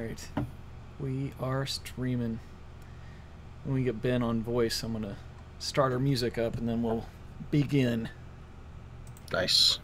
Alright. We are streaming. When we get Ben on voice, I'm going to start our music up and then we'll begin. Nice.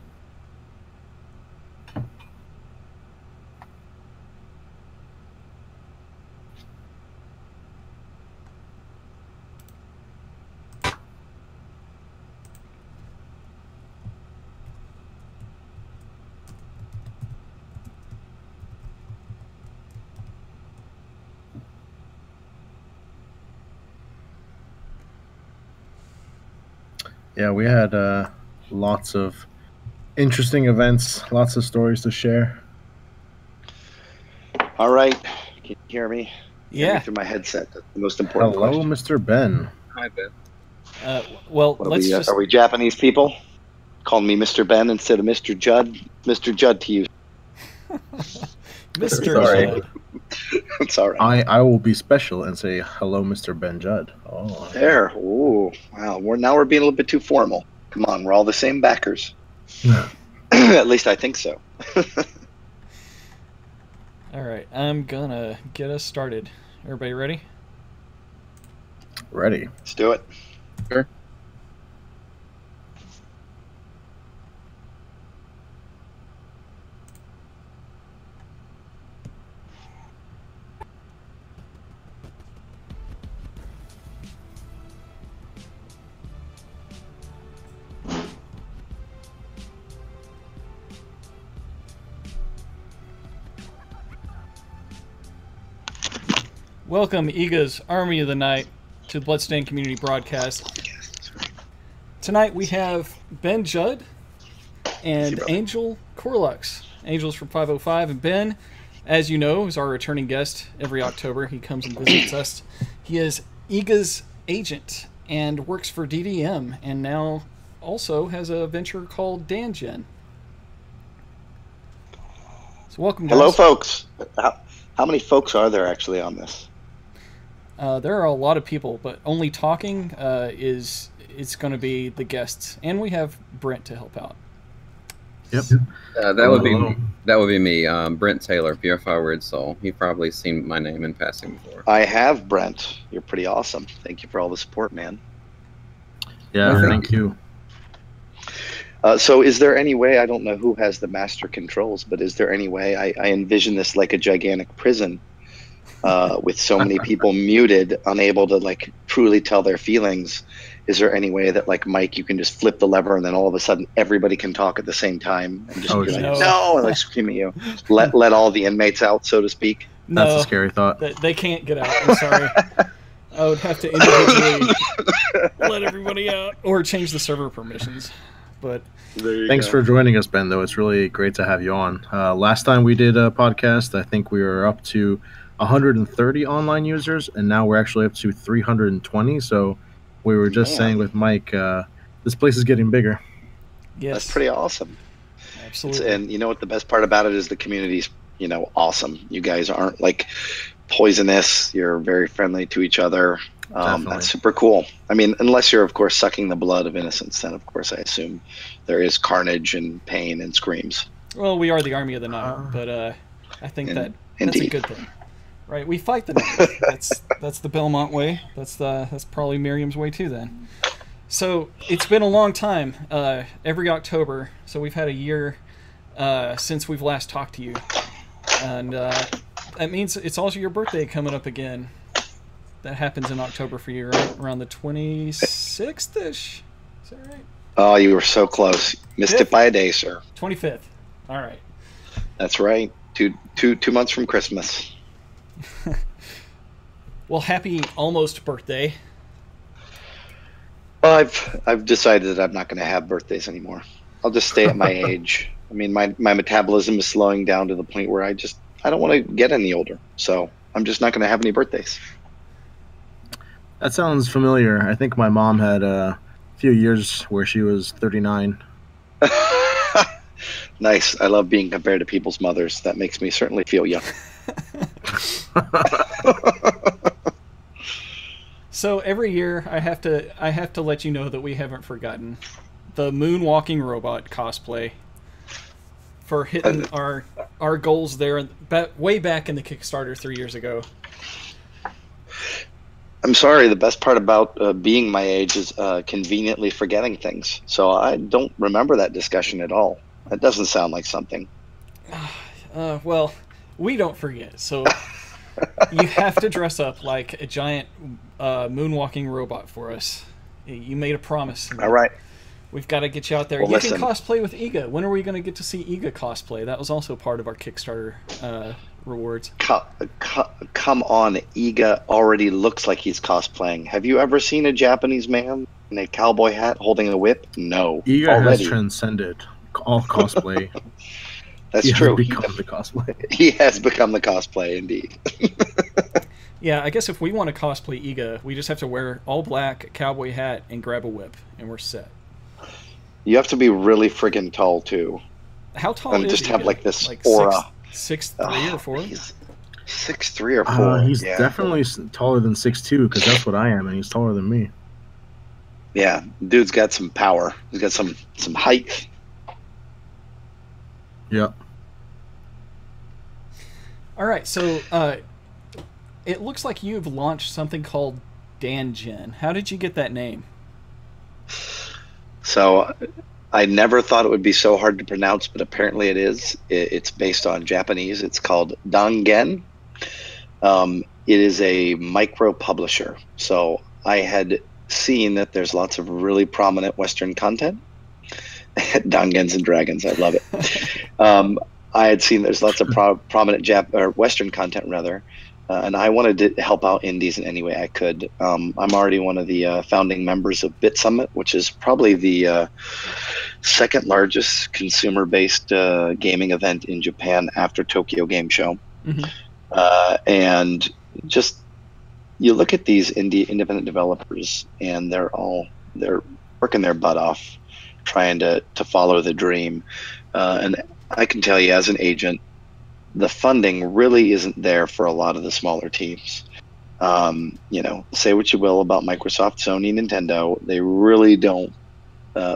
Yeah, we had lots of interesting events, lots of stories to share. All right. Can you hear me? Yeah. Hear me through my headset. That's the most important Hello, question. Mr. Ben. Hi, Ben. Well, What let's are we Japanese people? Calling me Mr. Ben instead of Mr. Judd? Mr. Judd to you. Mr. Sorry. Judd. It's all right. I will be special and say hello, Mr. Ben Judd. Oh, There. Ooh. Wow. We're being a little bit too formal. Come on. We're all the same backers. At least I think so. Alright, I'm gonna get us started. Everybody ready? Ready. Let's do it. Sure. Welcome, IGA's Army of the Night, to the Bloodstained Community Broadcast. Tonight we have Ben Judd and Angel-Corlux. Angel's from 505, and Ben, as you know, is our returning guest every October. He comes and visits us. He is IGA's agent and works for DDM, and now also has a venture called DanGen. So welcome, guys. Hello, folks. How many folks are there actually on this? There are a lot of people, but only talking is going to be the guests, and we have Brent to help out. Yep. That would be me, Brent Taylor, Pure Forward Soul. You've probably seen my name in passing before. I have, Brent. You're pretty awesome. Thank you for all the support, man. Yeah, thank you. So is there any way, I don't know who has the master controls, but is there any way, I envision this like a gigantic prison with so many people muted, unable to like truly tell their feelings. Is there any way that like Mike, you can just flip the lever and then all of a sudden everybody can talk at the same time and just be like, no, and like scream at you. Let all the inmates out, so to speak. No, that's a scary thought. They can't get out, I'm sorry. I would have to individually let everybody out or change the server permissions. But thanks for joining us, Ben, though. It's really great to have you on. Last time we did a podcast, I think we were up to 130 online users, and now we're actually up to 320. So we were just saying with Mike, this place is getting bigger. Yes. That's pretty awesome. Absolutely. And you know what the best part about it is? The community's, awesome. You guys aren't like poisonous. You're very friendly to each other. That's super cool. I mean, unless you're, of course, sucking the blood of innocence, then, of course, I assume there is carnage and pain and screams. Well, we are the Army of the Night, but I think that's a good thing. Right? We fight the night. That's the Belmont way. That's probably Miriam's way, too, then. So, it's been a long time, every October, so we've had a year since we've last talked to you. And that means it's also your birthday coming up again. That happens in October for you, right? Around the 26th-ish? Is that right? Oh, you were so close. Missed it by a day, sir. 25th. All right. That's right. Two months from Christmas. Well, happy almost birthday. Well, I've decided that I'm not going to have birthdays anymore. I'll just stay at my age. I mean, my metabolism is slowing down to the point where I don't want to get any older. So I'm just not going to have any birthdays. That sounds familiar. I think my mom had a few years where she was 39. Nice. I love being compared to people's mothers. That makes me certainly feel young. So every year I have to let you know that we haven't forgotten the moonwalking robot cosplay for hitting our our goals there way back in the Kickstarter 3 years ago? I'm sorry, the best part about being my age is conveniently forgetting things. So I don't remember that discussion at all. That doesn't sound like something. Well, we don't forget. So you have to dress up like a giant moonwalking robot for us. You made a promise. All right. We've got to get you out there. Well, you listen. can cosplay with IGA. When are we going to get to see IGA cosplay? That was also part of our Kickstarter rewards. Come on, IGA already looks like he's cosplaying. Have you ever seen a Japanese man in a cowboy hat holding a whip? No. IGA already. has transcended all cosplay. That's true. He has become the cosplay. He has become the cosplay, indeed. Yeah, I guess if we want to cosplay IGA, we just have to wear all black, cowboy hat, and grab a whip, and we're set. You have to be really friggin' tall, too. How tall and is just IGA? have, like, this like aura. 6'3" or 4? He's 6'3" or 4. He's definitely taller than 6'2", because that's what I am, and he's taller than me. Yeah, dude's got some power. He's got some height. Yep. All right, so it looks like you've launched something called DanGen. How did you get that name? So I never thought it would be so hard to pronounce, but apparently it is. It's based on Japanese. It's called DanGen. It is a micro publisher. So I had seen that there's lots of really prominent Western content. Dangens and Dragons, I love it. I had seen there's lots of prominent Western content, rather, and I wanted to help out indies in any way I could. I'm already one of the founding members of BitSummit, which is probably the second largest consumer-based gaming event in Japan after Tokyo Game Show. Mm-hmm. And just you look at these independent developers, and they're working their butt off, trying to follow the dream. And I can tell you, as an agent, the funding really isn't there for a lot of the smaller teams. Say what you will about Microsoft, Sony, Nintendo, they really don't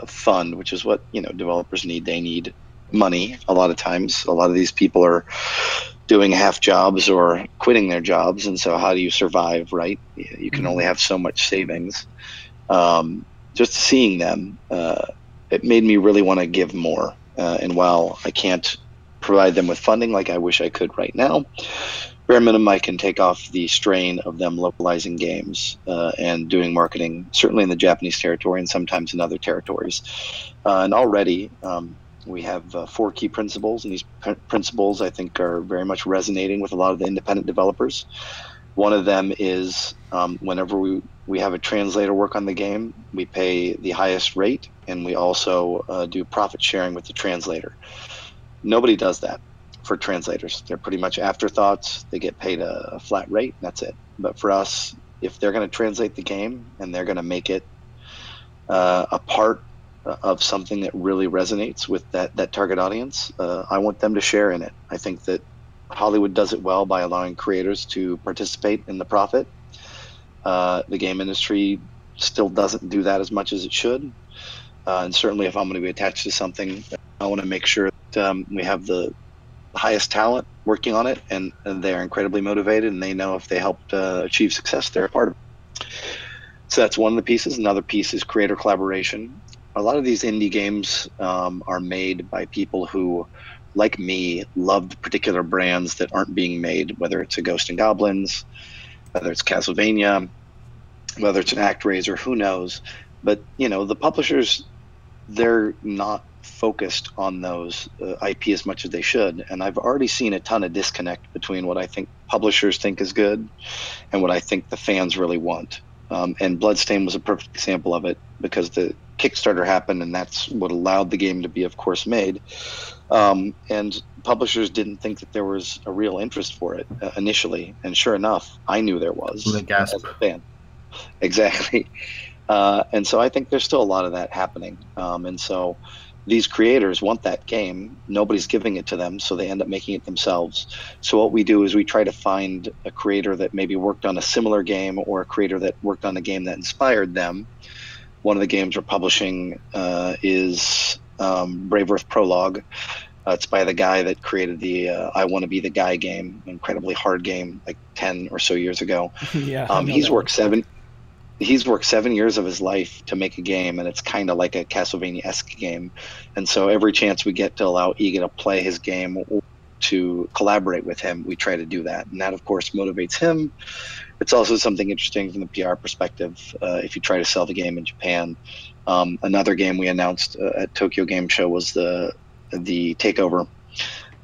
fund, which is what developers need. They need money a lot of times. A lot of these people are doing half jobs or quitting their jobs, and so how do you survive, right? You can only have so much savings. Just seeing them, it made me really want to give more. And while I can't provide them with funding like I wish I could right now, bare minimum I can take off the strain of them localizing games and doing marketing, certainly in the Japanese territory and sometimes in other territories. And already we have 4 key principles, and these principles I think are very much resonating with a lot of the independent developers. One of them is whenever we have a translator work on the game, we pay the highest rate, and we also do profit sharing with the translator. Nobody does that for translators. They're pretty much afterthoughts. They get paid a flat rate, and that's it. But for us, if they're going to translate the game and they're going to make it a part of something that really resonates with that target audience, I want them to share in it. I think that Hollywood does it well by allowing creators to participate in the profit. The game industry still doesn't do that as much as it should. And certainly if I'm going to be attached to something, I want to make sure that we have the highest talent working on it, and they're incredibly motivated, and they know if they helped achieve success, they're a part of it. So that's one of the pieces. Another piece is creator collaboration. A lot of these indie games are made by people who, like me, loved particular brands that aren't being made, whether it's a Ghost and Goblins, whether it's Castlevania, whether it's an ActRaiser, who knows. But, the publishers, they're not focused on those IP as much as they should. And I've already seen a ton of disconnect between what I think publishers think is good and what I think the fans really want. And Bloodstained was a perfect example of it, because the Kickstarter happened, and that's what allowed the game to be, of course, made. And publishers didn't think that there was a real interest for it initially, and sure enough, I knew there was. The gasp. As a fan. Exactly. And so I think there's still a lot of that happening. And so these creators want that game. Nobody's giving it to them, so they end up making it themselves. So what we do is we try to find a creator that maybe worked on a similar game, or a creator that worked on a game that inspired them. One of the games we're publishing is Brave Earth Prologue. It's by the guy that created the I Want to Be the Guy game, incredibly hard game, like 10 or so years ago. Yeah, he's worked 7 years of his life to make a game, and it's kind of like a Castlevania-esque game. And so every chance we get to allow IGA to play his game, to collaborate with him, we try to do that. And that, of course, motivates him. It's also something interesting from the PR perspective if you try to sell the game in Japan. Another game we announced at Tokyo Game Show was the TakeOver.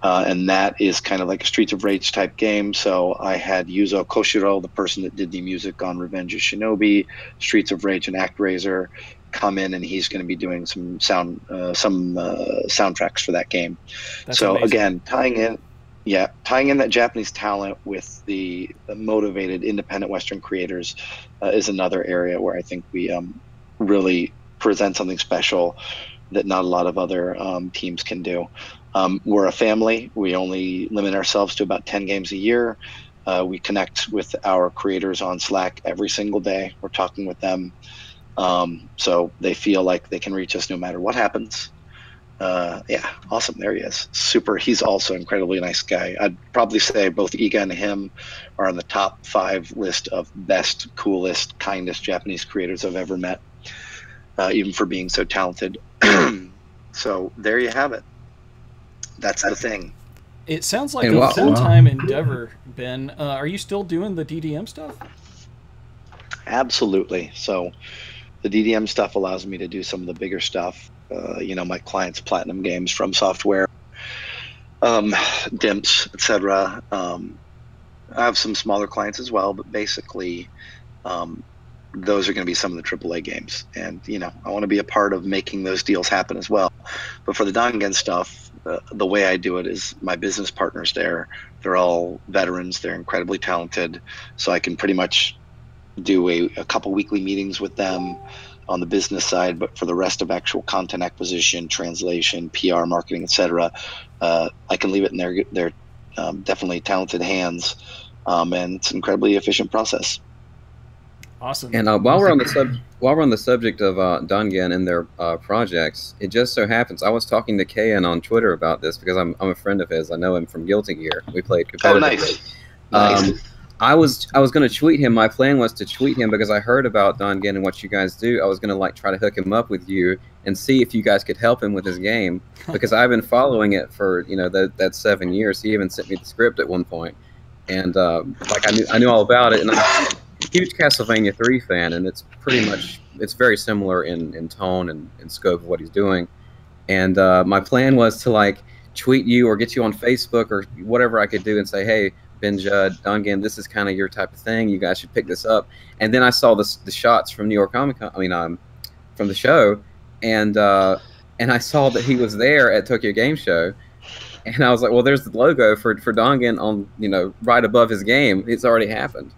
And that is kind of like a Streets of Rage type game. So I had Yuza Koshiro, the person that did the music on Revenge of Shinobi, Streets of Rage, and ActRaiser, come in, and he's going to be doing some soundtracks for that game. That's so amazing. Again, tying in that Japanese talent with the motivated independent Western creators is another area where I think we really present something special that not a lot of other teams can do. We're a family. We only limit ourselves to about 10 games a year. We connect with our creators on Slack every single day. We're talking with them. So they feel like they can reach us no matter what happens. Yeah, awesome. There he is. Super. He's also an incredibly nice guy. I'd probably say both Iga and him are on the top 5 list of best, coolest, kindest Japanese creators I've ever met, even for being so talented. So there you have it. That's the thing. It sounds like a full-time endeavor, Ben. Are you still doing the DDM stuff? Absolutely. So the DDM stuff allows me to do some of the bigger stuff. My clients' Platinum Games, From Software, Dimps, etc. I have some smaller clients as well, but basically those are going to be some of the AAA games. And, I want to be a part of making those deals happen as well. But for the DanGen stuff, the way I do it is my business partners there. They're all veterans. They're incredibly talented. So I can pretty much do a couple weekly meetings with them on the business side, but for the rest of actual content acquisition, translation, PR, marketing, etc., I can leave it in their definitely talented hands, and it's an incredibly efficient process. Awesome. And while we're on the subject of DanGen and their projects, it just so happens I was talking to Kayan on Twitter about this because I'm a friend of his. I know him from Guilty Gear. We played competitively. Oh, nice. I was going to tweet him. My plan was to tweet him because I heard about DanGen and what you guys do. I was going to try to hook him up with you and see if you guys could help him with his game, because I've been following it for that 7 years. He even sent me the script at one point, and I knew all about it. And I'm a huge Castlevania 3 fan, and it's very similar in tone and scope of what he's doing. And my plan was to tweet you or get you on Facebook or whatever I could do and say, hey, Ben Judd, DanGen, this is kind of your type of thing. You guys should pick this up. And then I saw the shots from New York Comic Con. From the show, and I saw that he was there at Tokyo Game Show, and I was like, well, there's the logo for DanGen on right above his game. It's already happened,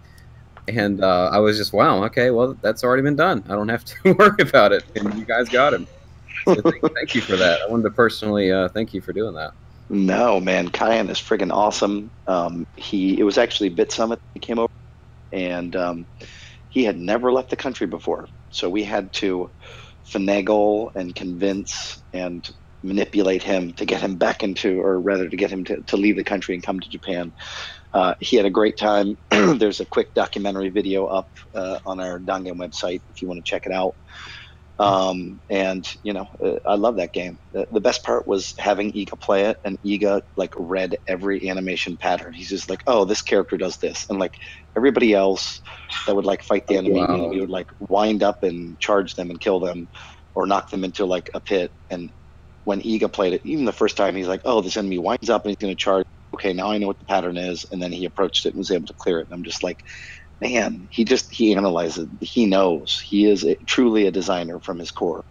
and I was just, wow, okay, well, that's already been done. I don't have to worry about it, and you guys got him. So thank you for that. I wanted to personally thank you for doing that. No, man, Kayan is friggin' awesome. It was actually BitSummit that came over, and he had never left the country before. So we had to finagle and convince and manipulate him to get him back to get him to leave the country and come to Japan. He had a great time. There's a quick documentary video up on our DanGen website if you want to check it out. I love that game. The best part was having Iga play it, and Iga read every animation pattern. He's just like, oh, this character does this, and everybody else that would fight the enemy, wow. He would wind up and charge them and kill them, or knock them into a pit. And when Iga played it, even the first time, he's like, oh, this enemy winds up and he's going to charge. Okay, now I know what the pattern is, and then he approached it and was able to clear it. And I'm just like, man, he analyzes it. He knows. He is truly a designer from his core.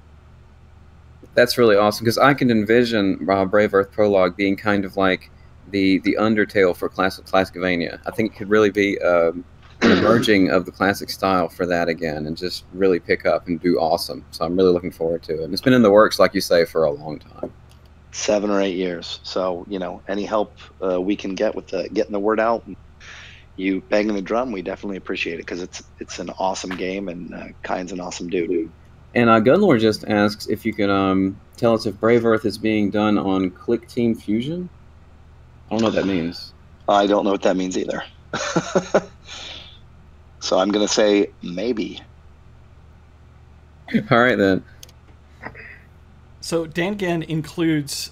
That's really awesome, because I can envision Brave Earth Prologue being kind of like the Undertale for Classicvania. I think it could really be an emerging of the classic style for that again, and just really pick up and do awesome. So I'm really looking forward to it. And it's been in the works, like you say, for a long time. 7 or 8 years. So, any help we can get with getting the word out, you banging the drum, we definitely appreciate it, because it's an awesome game, and Kayan's an awesome dude. And Gunlord just asks if you can tell us if Brave Earth is being done on Clickteam Fusion. I don't know what that means. I don't know what that means either. So I'm going to say maybe. All right, then. So DanGen includes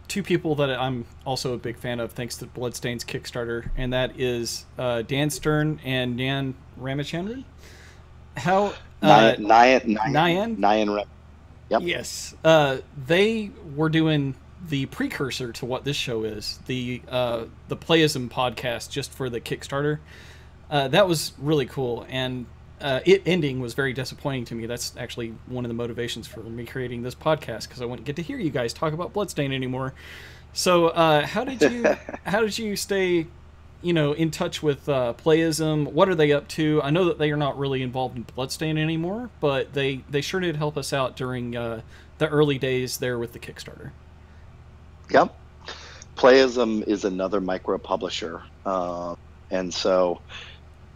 two people that I'm also a big fan of, thanks to Bloodstained's Kickstarter, and that is Dan Stern and Nyan Ramachandran. How Nyan. Yep. Yes. They were doing the precursor to what this show is, the Playism podcast, just for the Kickstarter. That was really cool, and it ending was very disappointing to me. That's actually one of the motivations for me creating this podcast, because I wouldn't get to hear you guys talk about Bloodstained anymore. So how did you stay, in touch with Playism? What are they up to? I know that they are not really involved in Bloodstained anymore, but they sure did help us out during the early days there with the Kickstarter. Yep. Playism is another micro publisher, and so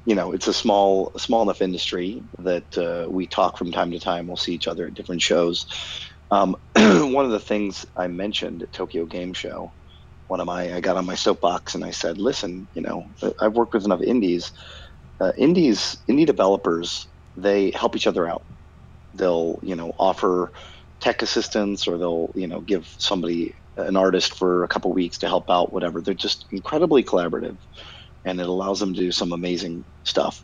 it's a small enough industry that we talk from time to time. We'll see each other at different shows. One of the things I mentioned at Tokyo Game Show, I got on my soapbox and I said, listen, I've worked with enough indies. Indie developers, they help each other out. They'll, offer tech assistance, or they'll, give somebody, an artist, for a couple weeks to help out, whatever. They're just incredibly collaborative, and it allows them to do some amazing stuff.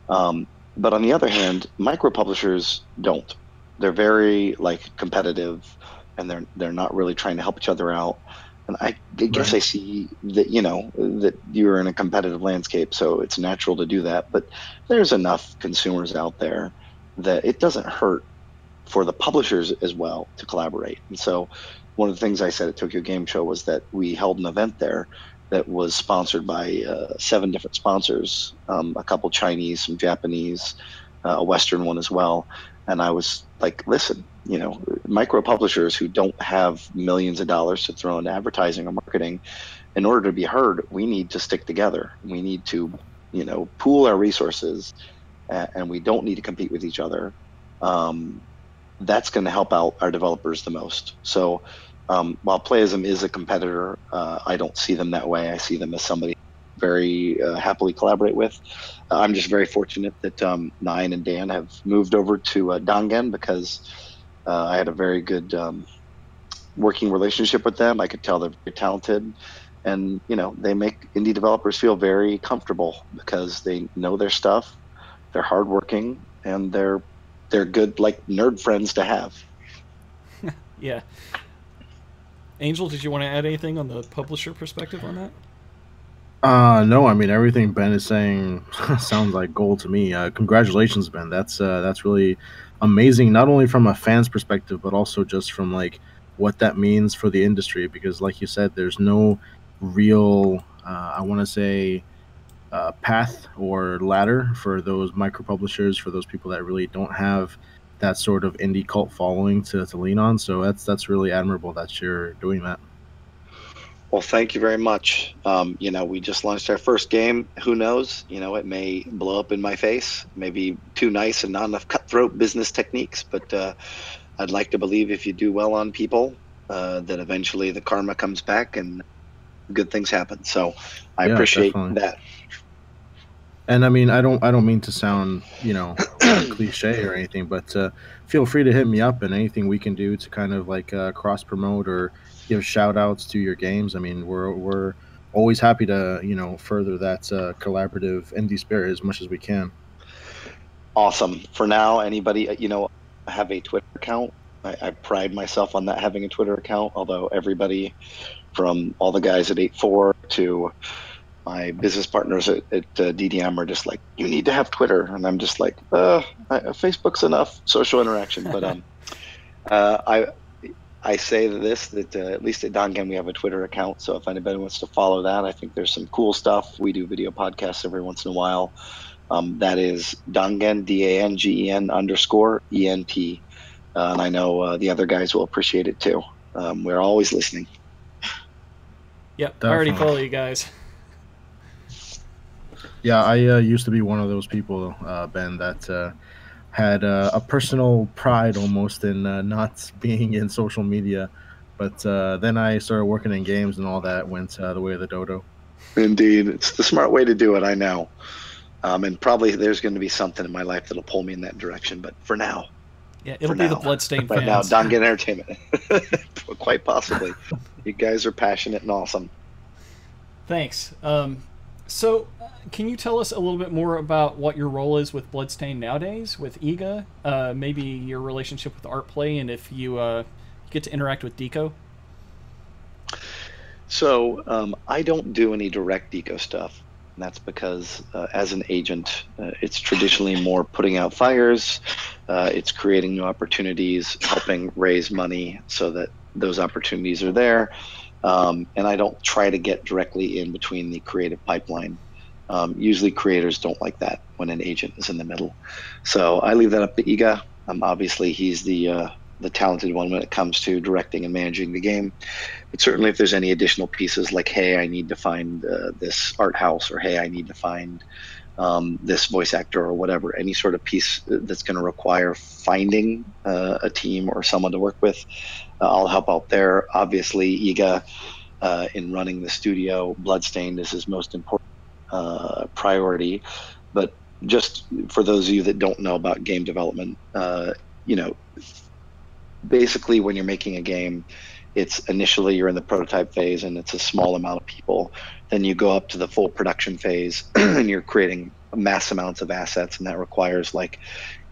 But on the other hand, micro publishers don't. They're very competitive, and they're not really trying to help each other out. And I guess I see that, that you're in a competitive landscape, so it's natural to do that. But there's enough consumers out there that it doesn't hurt for the publishers as well to collaborate. And so one of the things I said at Tokyo Game Show was that we held an event there that was sponsored by 7 different sponsors, a couple Chinese, some Japanese, a Western one as well. And I was like, listen, micro publishers who don't have millions of dollars to throw into advertising or marketing, in order to be heard, we need to stick together. We need to, pool our resources, and we don't need to compete with each other. That's going to help out our developers the most. So while Playism is a competitor, I don't see them that way. I see them as somebody very happily collaborate with. I'm just very fortunate that Nyan and Dan have moved over to DanGen, because I had a very good working relationship with them. I could tell they're very talented, and they make indie developers feel very comfortable because they know their stuff. They're hardworking, and they're good, nerd friends to have. Yeah. Angel, did you want to add anything on the publisher perspective on that? No, I mean, everything Ben is saying sounds like gold to me. Congratulations, Ben. That's really amazing, not only from a fan's perspective, but also just from what that means for the industry. Because like you said, there's no real, I want to say, path or ladder for those micro publishers, for those people that really don't have that sort of indie cult following to lean on. So that's really admirable that you're doing that. Well, thank you very much. We just launched our first game. Who knows? It may blow up in my face. Maybe too nice and not enough cutthroat business techniques. But I'd like to believe if you do well on people, that eventually the karma comes back and good things happen. So I appreciate definitely. that. And I mean, I don't mean to sound, cliche or anything, but feel free to hit me up, and anything we can do to kind of cross promote or give shout outs to your games. I mean, we're always happy to, further that collaborative indie spirit as much as we can. Awesome. For now, anybody, I have a Twitter account. I pride myself on that, having a Twitter account, although everybody from all the guys at 8.4 to my business partners at DDM are just like, you need to have Twitter. And I'm just like, Facebook's enough social interaction. But I say that at least at DanGen we have a Twitter account. So if anybody wants to follow that, I think there's some cool stuff. We do video podcasts every once in a while. That is DanGen, DANGEN_ENT. And I know the other guys will appreciate it too. We're always listening. Yep, definitely. I already follow you guys. Yeah, I used to be one of those people, Ben, that had a personal pride almost in not being in social media. But then I started working in games, and all that went the way of the dodo. Indeed. It's the smart way to do it, I know. And probably there's going to be something in my life that'll pull me in that direction. But for now. Yeah, it'll be the Bloodstained fans. Right now, DanGen Entertainment. Quite possibly. You guys are passionate and awesome. Thanks. So, can you tell us a little bit more about what your role is with Bloodstained nowadays, with IGA? Maybe your relationship with ArtPlay, and if you get to interact with Deco? So, I don't do any direct Deco stuff. And that's because as an agent, it's traditionally more putting out fires, it's creating new opportunities, helping raise money so that those opportunities are there. And I don't try to get directly in between the creative pipeline. Usually creators don't like that when an agent is in the middle. So I leave that up to Iga. Obviously, he's the talented one when it comes to directing and managing the game. But certainly if there's any additional pieces like, hey, I need to find this art house, or hey, I need to find this voice actor, or whatever, any sort of piece that's going to require finding a team or someone to work with, I'll help out there. Obviously, Iga, in running the studio, Bloodstained is his most important priority. But just for those of you that don't know about game development, you know, basically when you're making a game, it's initially you're in the prototype phase and it's a small amount of people. Then you go up to the full production phase and you're creating mass amounts of assets, and that requires like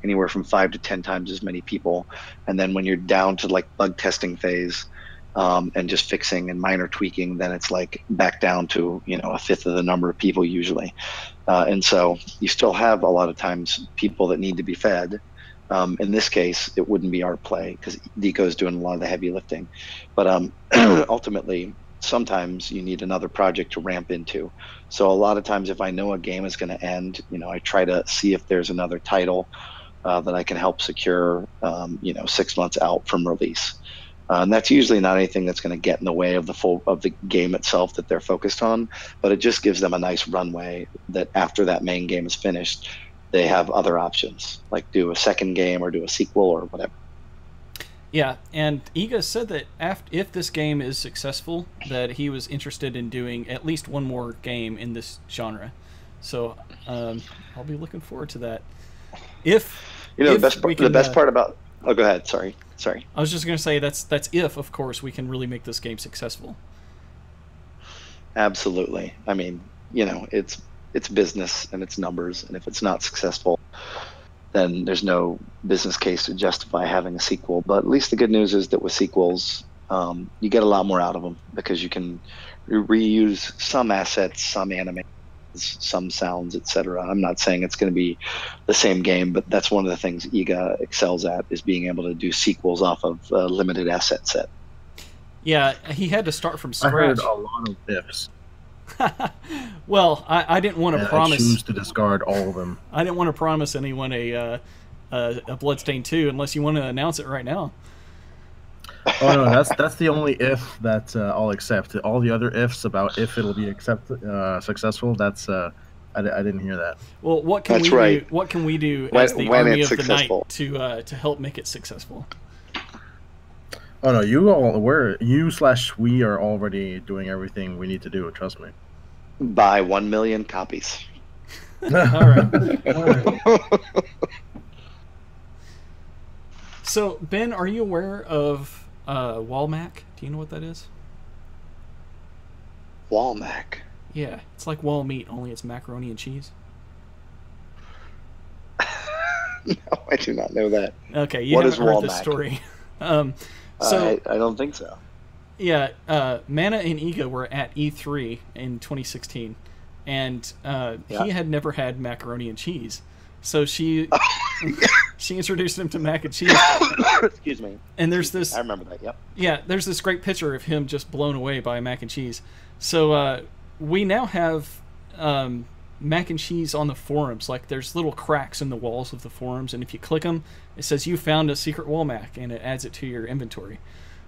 anywhere from 5 to 10 times as many people. And then when you're down to like bug testing phase and just fixing and minor tweaking, then it's like back down to, you know, a fifth of the number of people usually. And so you still have a lot of times people that need to be fed. In this case, it wouldn't be ArtPlay because Deco's doing a lot of the heavy lifting. But ultimately, sometimes you need another project to ramp into. So a lot of times if I know a game is going to end, you know, I try to see if there's another title that I can help secure, you know, 6 months out from release. And that's usually not anything that's going to get in the way of the game itself that they're focused on, but it just gives them a nice runway that after that main game is finished, they have other options, like do a second game or do a sequel or whatever. Yeah, and Iga said that if this game is successful, that he was interested in doing at least one more game in this genre. So I'll be looking forward to that. If you know, the best part about oh, go ahead. Sorry. I was just going to say that's if, of course, we can really make this game successful. Absolutely. I mean, you know, it's business and it's numbers, and if it's not successful, then there's no business case to justify having a sequel. But at least the good news is that with sequels, you get a lot more out of them because you can reuse some assets, some animations, some sounds, etc. I'm not saying it's going to be the same game, but that's one of the things Iga excels at, is being able to do sequels off of a limited asset set. Yeah, he had to start from scratch. I heard a lot of ifs. Well, I didn't want to promise. I choose to discard all of them. I didn't want to promise anyone a Bloodstained 2 unless you want to announce it right now. Oh no, that's the only if that I'll accept. All the other ifs about if it'll be successful, that's I didn't hear that. Well, what can we do? What can we do as the army of the night to help make it successful? Oh no, you /we are already doing everything we need to do. Trust me. Buy 1 million copies. All right. So Ben, are you aware of Wall-Mac? Do you know what that is? Wall-Mac. Yeah, it's like wall meat, only it's macaroni and cheese. No, I do not know that. Okay, you haven't heard this story. So I don't think so. Yeah, Mana and Iga were at E3 in 2016, and he had never had macaroni and cheese, so she introduced him to mac and cheese. Excuse me. And there's this. I remember that. Yep. Yeah, there's this great picture of him just blown away by mac and cheese. So we now have mac and cheese on the forums. Like, there's little cracks in the walls of the forums, and if you click them, it says you found a secret Wall-Mac, and it adds it to your inventory.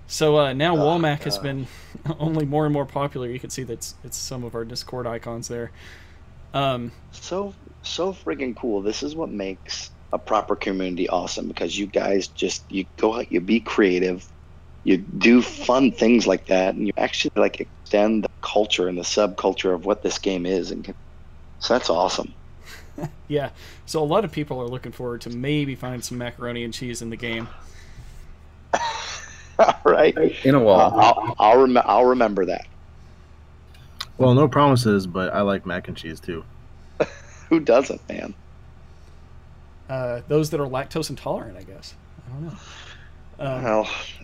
So now Wall-Mac has been only more and more popular. You can see that it's some of our Discord icons there. So friggin' cool. This is what makes a proper community awesome, because you guys you go out, you be creative, you do fun things like that, and you actually like extend the culture and the subculture of what this game is, and so that's awesome. Yeah, so a lot of people are looking forward to maybe finding some macaroni and cheese in the game. All right, in a while. I'll remember that. Well, no promises, but I like mac and cheese too. Who doesn't, man? Those that are lactose intolerant, I guess. I don't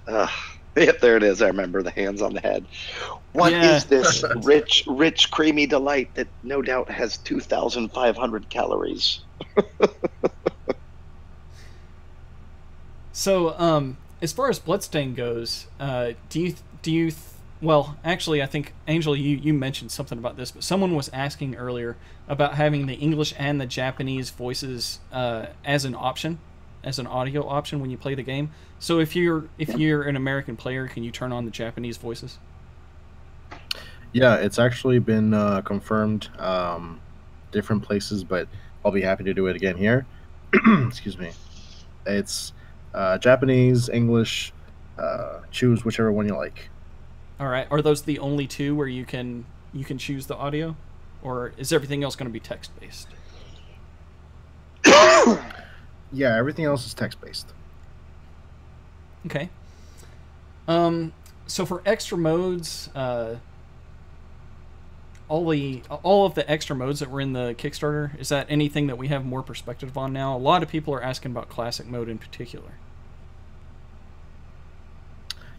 know. Yep, there it is. I remember the hands on the head. What is this rich, creamy delight that no doubt has 2,500 calories? So, as far as Bloodstained goes, do you? Well, actually, I think Angel, you mentioned something about this, but someone was asking earlier about having the English and the Japanese voices as an option, as an audio option when you play the game. So if you're an American player, can you turn on the Japanese voices? Yeah, it's actually been confirmed different places, but I'll be happy to do it again here. Excuse me. It's Japanese, English, choose whichever one you like. All right. Are those the only two where you can choose the audio, or is everything else going to be text based? Yeah, everything else is text based. Okay. So for extra modes, all of the extra modes that were in the Kickstarter, is that anything that we have more perspective on now? A lot of people are asking about classic mode in particular.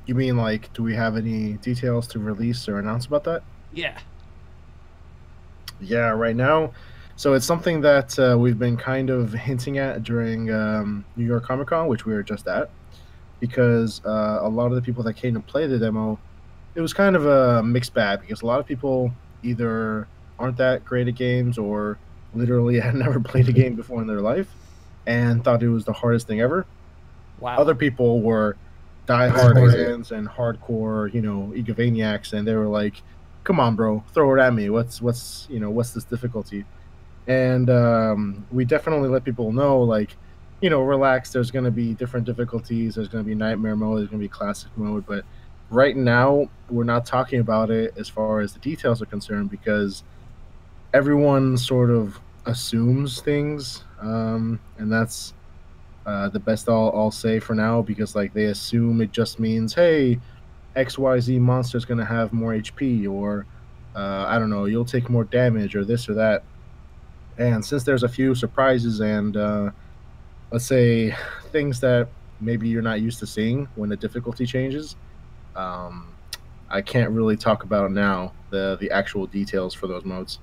You mean, like, do we have any details to release or announce about that? Yeah. Yeah, right now. So it's something that we've been kind of hinting at during New York Comic Con, which we were just at, because a lot of the people that came to play the demo, it was kind of a mixed bag, because a lot of people either aren't that great at games or literally had never played a game before in their life and thought it was the hardest thing ever. Wow. Other people were diehard fans and hardcore, egomaniacs, and they were like, "Come on, bro, throw it at me. What's this difficulty?" And we definitely let people know, like, relax. There's going to be different difficulties. There's going to be nightmare mode. There's going to be classic mode. But right now, we're not talking about it as far as the details are concerned, because everyone sort of assumes things, and that's the best I'll say for now, because like they assume it just means, hey, XYZ monster's going to have more HP, or I don't know, you'll take more damage, or this or that. And since there's a few surprises and let's say things that maybe you're not used to seeing when the difficulty changes, I can't really talk about now the actual details for those modes.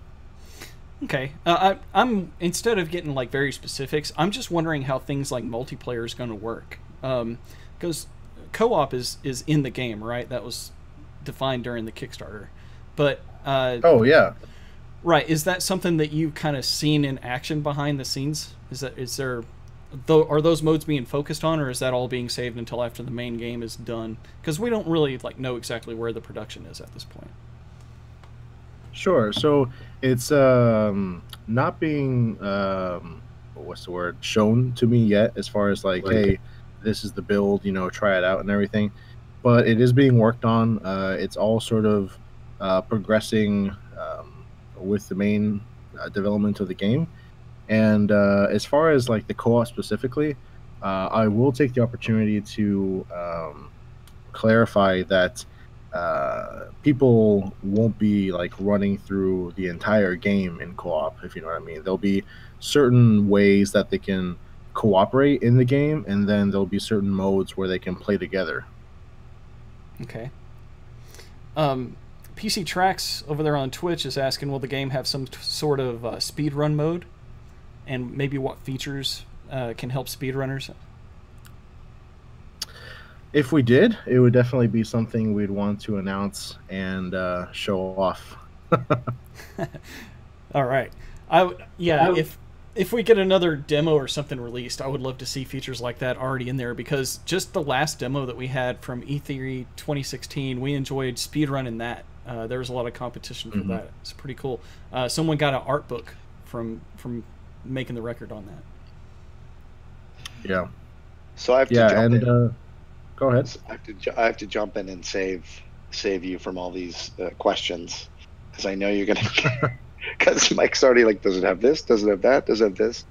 Okay, I'm instead of getting like very specifics, I'm just wondering how things like multiplayer is going to work, because co-op is in the game, right? That was defined during the Kickstarter, but oh yeah, right. Is that something that you've kind of seen in action behind the scenes? Are those modes being focused on, or is that all being saved until after the main game is done? Because we don't really know exactly where the production is at this point. Sure. So it's not being shown to me yet, as far as like, hey, this is the build, try it out and everything. But it is being worked on. It's all sort of progressing with the main development of the game. And as far as like the co-op specifically, I will take the opportunity to clarify that people won't be like running through the entire game in co-op, if you know what I mean. There'll be certain ways that they can cooperate in the game, and then there'll be certain modes where they can play together. Okay. PC Tracks over there on Twitch is asking, will the game have some sort of speedrun mode, and maybe what features can help speedrunners? If we did, it would definitely be something we'd want to announce and show off. All right. If we get another demo or something released, I would love to see features like that already in there, because just the last demo that we had from E3 2016, we enjoyed speedrunning that. There was a lot of competition for that. It's pretty cool. Someone got an art book from making the record on that. Yeah. So I have to jump in. Go ahead. I have to jump in and save you from all these questions, because I know you're gonna. Because Mike's already like, does it have this? Does it have that? Does it have this?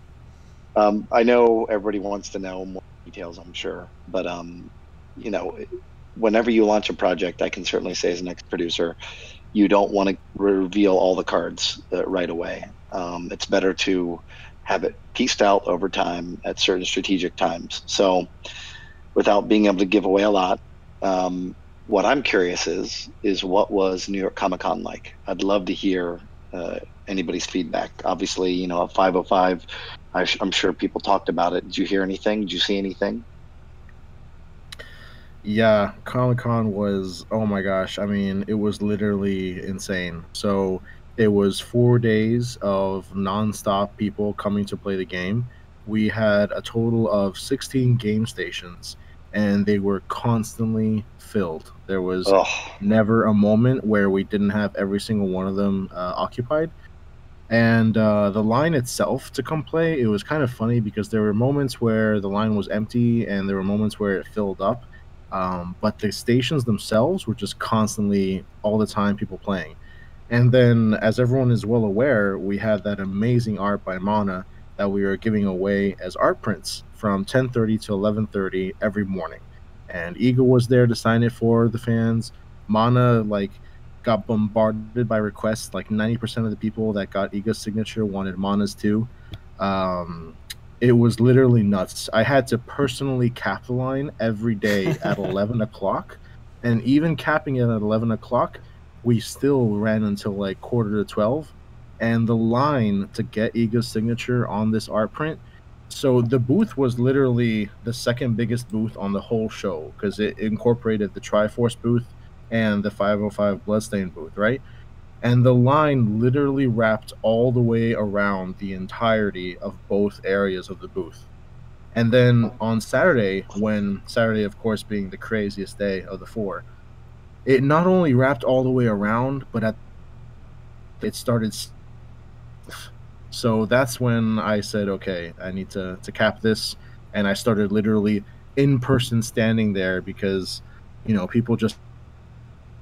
I know everybody wants to know more details, I'm sure, but you know, whenever you launch a project, I can certainly say as an ex-producer, you don't want to reveal all the cards right away. It's better to have it pieced out over time at certain strategic times. So, without being able to give away a lot, what I'm curious is what was New York Comic Con like? I'd love to hear anybody's feedback. Obviously, you know, at 505, I'm sure people talked about it. Did you hear anything? Did you see anything? Yeah, Comic Con was, oh my gosh, I mean, it was literally insane. So it was 4 days of nonstop people coming to play the game. We had a total of 16 game stations, and they were constantly filled. There was never a moment where we didn't have every single one of them occupied. And the line itself to come play, it was kind of funny because there were moments where the line was empty and there were moments where it filled up. But the stations themselves were just constantly, all the time, people playing. And then, as everyone is well aware, we had that amazing art by Mana that we were giving away as art prints from 10:30 to 11:30 every morning. And IGA was there to sign it for the fans. Mana, like, got bombarded by requests. Like 90% of the people that got IGA's signature wanted Mana's too. It was literally nuts. I had to personally cap the line every day at 11 o'clock. And even capping it at 11 o'clock, we still ran until like 11:45. And the line to get IGA's signature on this art print, so the booth was literally the second biggest booth on the whole show because it incorporated the Triforce booth and the 505 Bloodstained booth, right? And the line literally wrapped all the way around the entirety of both areas of the booth. And then on Saturday, Saturday, of course, being the craziest day of the 4, it not only wrapped all the way around, but it started. So that's when I said, okay, I need to cap this. And I started literally in person standing there because, you know,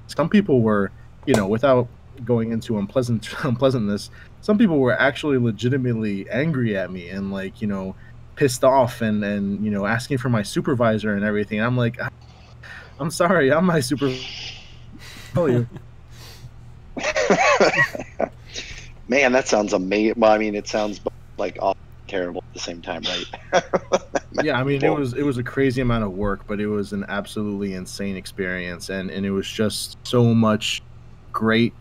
some people were, you know, without going into unpleasantness, some people were actually legitimately angry at me and, like, you know, pissed off and you know, asking for my supervisor and everything. And I'm like, I'm sorry, I'm my supervisor. Man, that sounds amazing. Well, I mean, it sounds like terrible at the same time, right? Yeah, I mean, it was a crazy amount of work, but it was an absolutely insane experience, and it was just so much great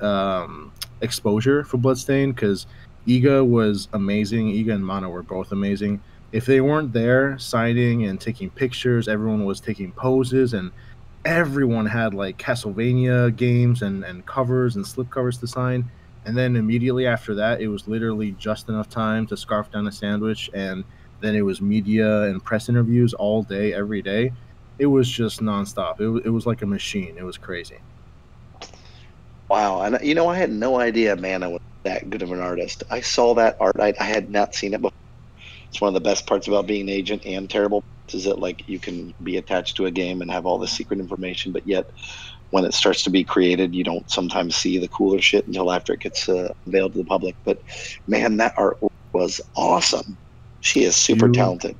exposure for Bloodstained because IGA was amazing. IGA and Mana were both amazing. If they weren't there signing and taking pictures, everyone was taking poses, and everyone had like Castlevania games and covers and slipcovers to sign. And then immediately after that, it was literally just enough time to scarf down a sandwich, and then it was media and press interviews all day, every day. It was just nonstop. It was like a machine. It was crazy. Wow. And, you know, I had no idea Mana was that good of an artist. I saw that art. I had not seen it before. It's one of the best parts about being an agent and terrible is that, like, you can be attached to a game and have all this secret information, but yet when it starts to be created, you don't sometimes see the cooler shit until after it gets unveiled to the public. But man, that art was awesome. She is super talented.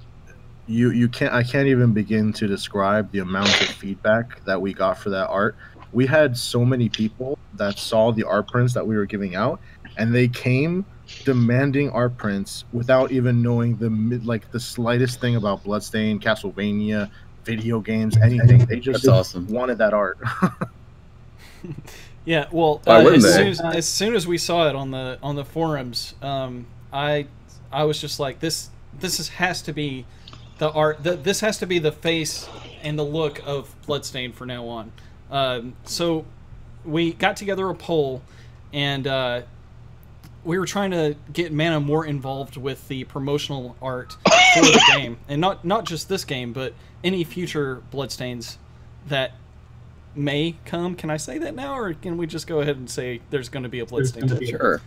I can't even begin to describe the amount of feedback that we got for that art. We had so many people that saw the art prints that we were giving out, and they came demanding art prints without even knowing the slightest thing about Bloodstained, Castlevania, video games, anything. They just wanted that art. Yeah, well, as soon as we saw it on the forums, I was just like, this has to be the art. This has to be the face and the look of Bloodstained for now on. So we got together a poll, and we were trying to get Mana more involved with the promotional art for the game, and not just this game, but any future Bloodstains that may come. Can I say that now, or can we just go ahead and say there's going to be a Bloodstained? Sure.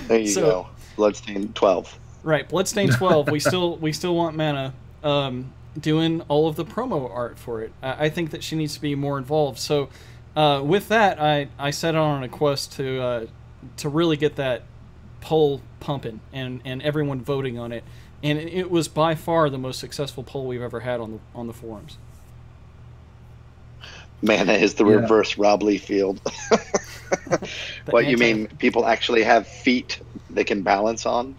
There you go. Bloodstained 12. Right, Bloodstained 12. We still want Mana doing all of the promo art for it. I think that she needs to be more involved. So with that, I set on a quest to really get that poll pumping and everyone voting on it. And it was by far the most successful poll we've ever had on the forums. Mana is the reverse Rob Liefeld. What you mean? People actually have feet they can balance on?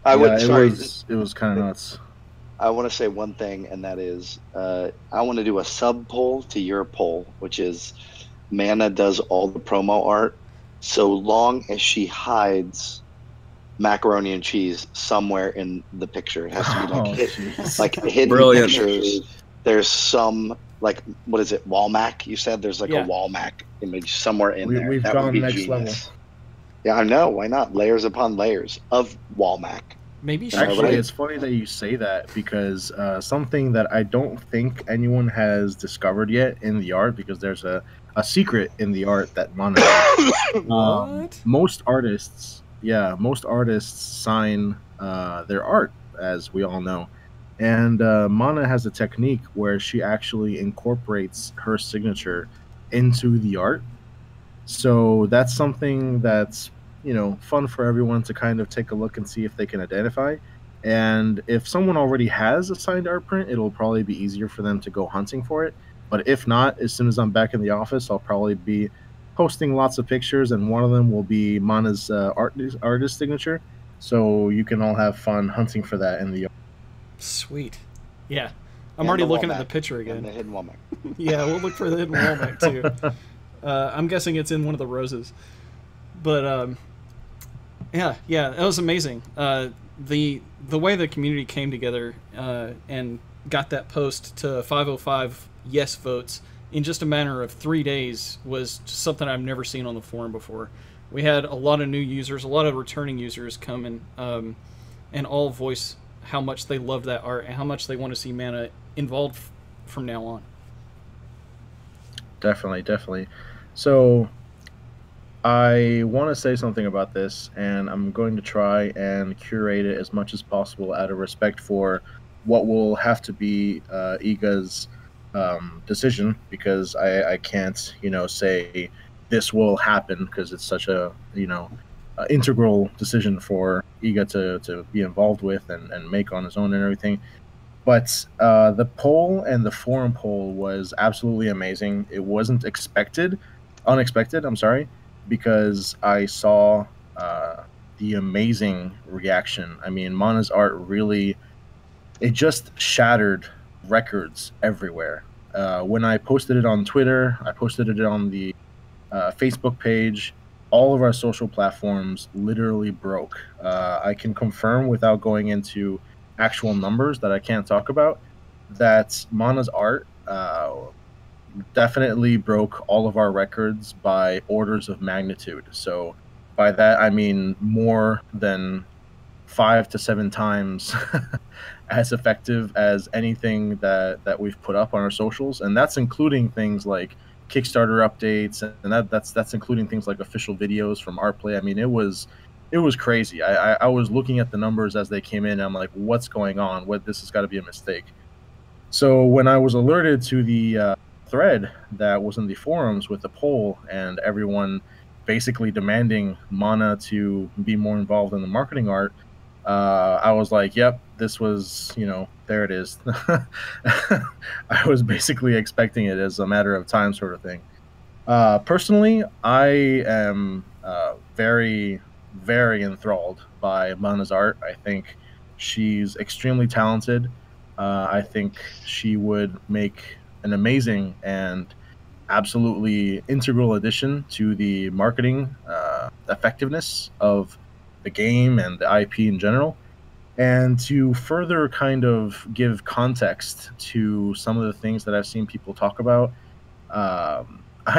It was kind of nuts. I want to say one thing, and that is, I want to do a sub poll to your poll, which is, Mana does all the promo art, so long as she hides macaroni and cheese somewhere in the picture. It has to be hidden Brilliant. pictures. There's some, like, what is it, Wall-Mac? You said there's like a Wall-Mac image somewhere in there. We've that gone would be next genius. level. Yeah, I know. Why not? Layers upon layers of Wall-Mac. Maybe actually, it's funny that you say that, because something that I don't think anyone has discovered yet in the art, because there's a secret in the art that Mana What? Most artists sign their art, as we all know. And Mana has a technique where she actually incorporates her signature into the art. So that's something that's, fun for everyone to kind of take a look and see if they can identify. And if someone already has a signed art print, it'll probably be easier for them to go hunting for it. But if not, as soon as I'm back in the office, I'll probably be posting lots of pictures, and one of them will be Mana's artist signature. So you can all have fun hunting for that in the art. Sweet. Yeah. I'm already looking at the picture again. And the hidden Wall-Mac. Yeah, we'll look for the hidden Wall-Mac too. I'm guessing it's in one of the roses. But yeah, that was amazing. The way the community came together and got that post to 505 yes votes in just a matter of 3 days was something I've never seen on the forum before. We had a lot of new users, a lot of returning users come and all voice how much they love that art and how much they want to see Mana involved from now on. Definitely. So I want to say something about this, and I'm going to try and curate it as much as possible out of respect for what will have to be IGA's decision, because I can't, say this will happen, because it's such a, integral decision for IGA to be involved with and make on his own and everything. But the poll and the forum poll was absolutely amazing. It wasn't unexpected, because I saw the amazing reaction. I mean, Mana's art really, it just shattered records everywhere. When I posted it on Twitter, I posted it on the Facebook page, all of our social platforms literally broke. I can confirm, without going into actual numbers that I can't talk about, that Mana's art definitely broke all of our records by orders of magnitude. So by that, I mean more than 5 to 7 times as effective as anything that we've put up on our socials. And that's including things like Kickstarter updates, and that's including things like official videos from ArtPlay. I mean, it was crazy. I was looking at the numbers as they came in, and I'm like, what's going on? This has got to be a mistake. So when I was alerted to the thread that was in the forums with the poll and everyone basically demanding Mana to be more involved in the marketing art, I was like, yep, this was, there it is. I was basically expecting it as a matter of time, sort of thing. Personally, I am very, very enthralled by Mana's art. I think she's extremely talented. I think she would make an amazing and absolutely integral addition to the marketing effectiveness of the game and the IP in general. And to further kind of give context to some of the things that I've seen people talk about, I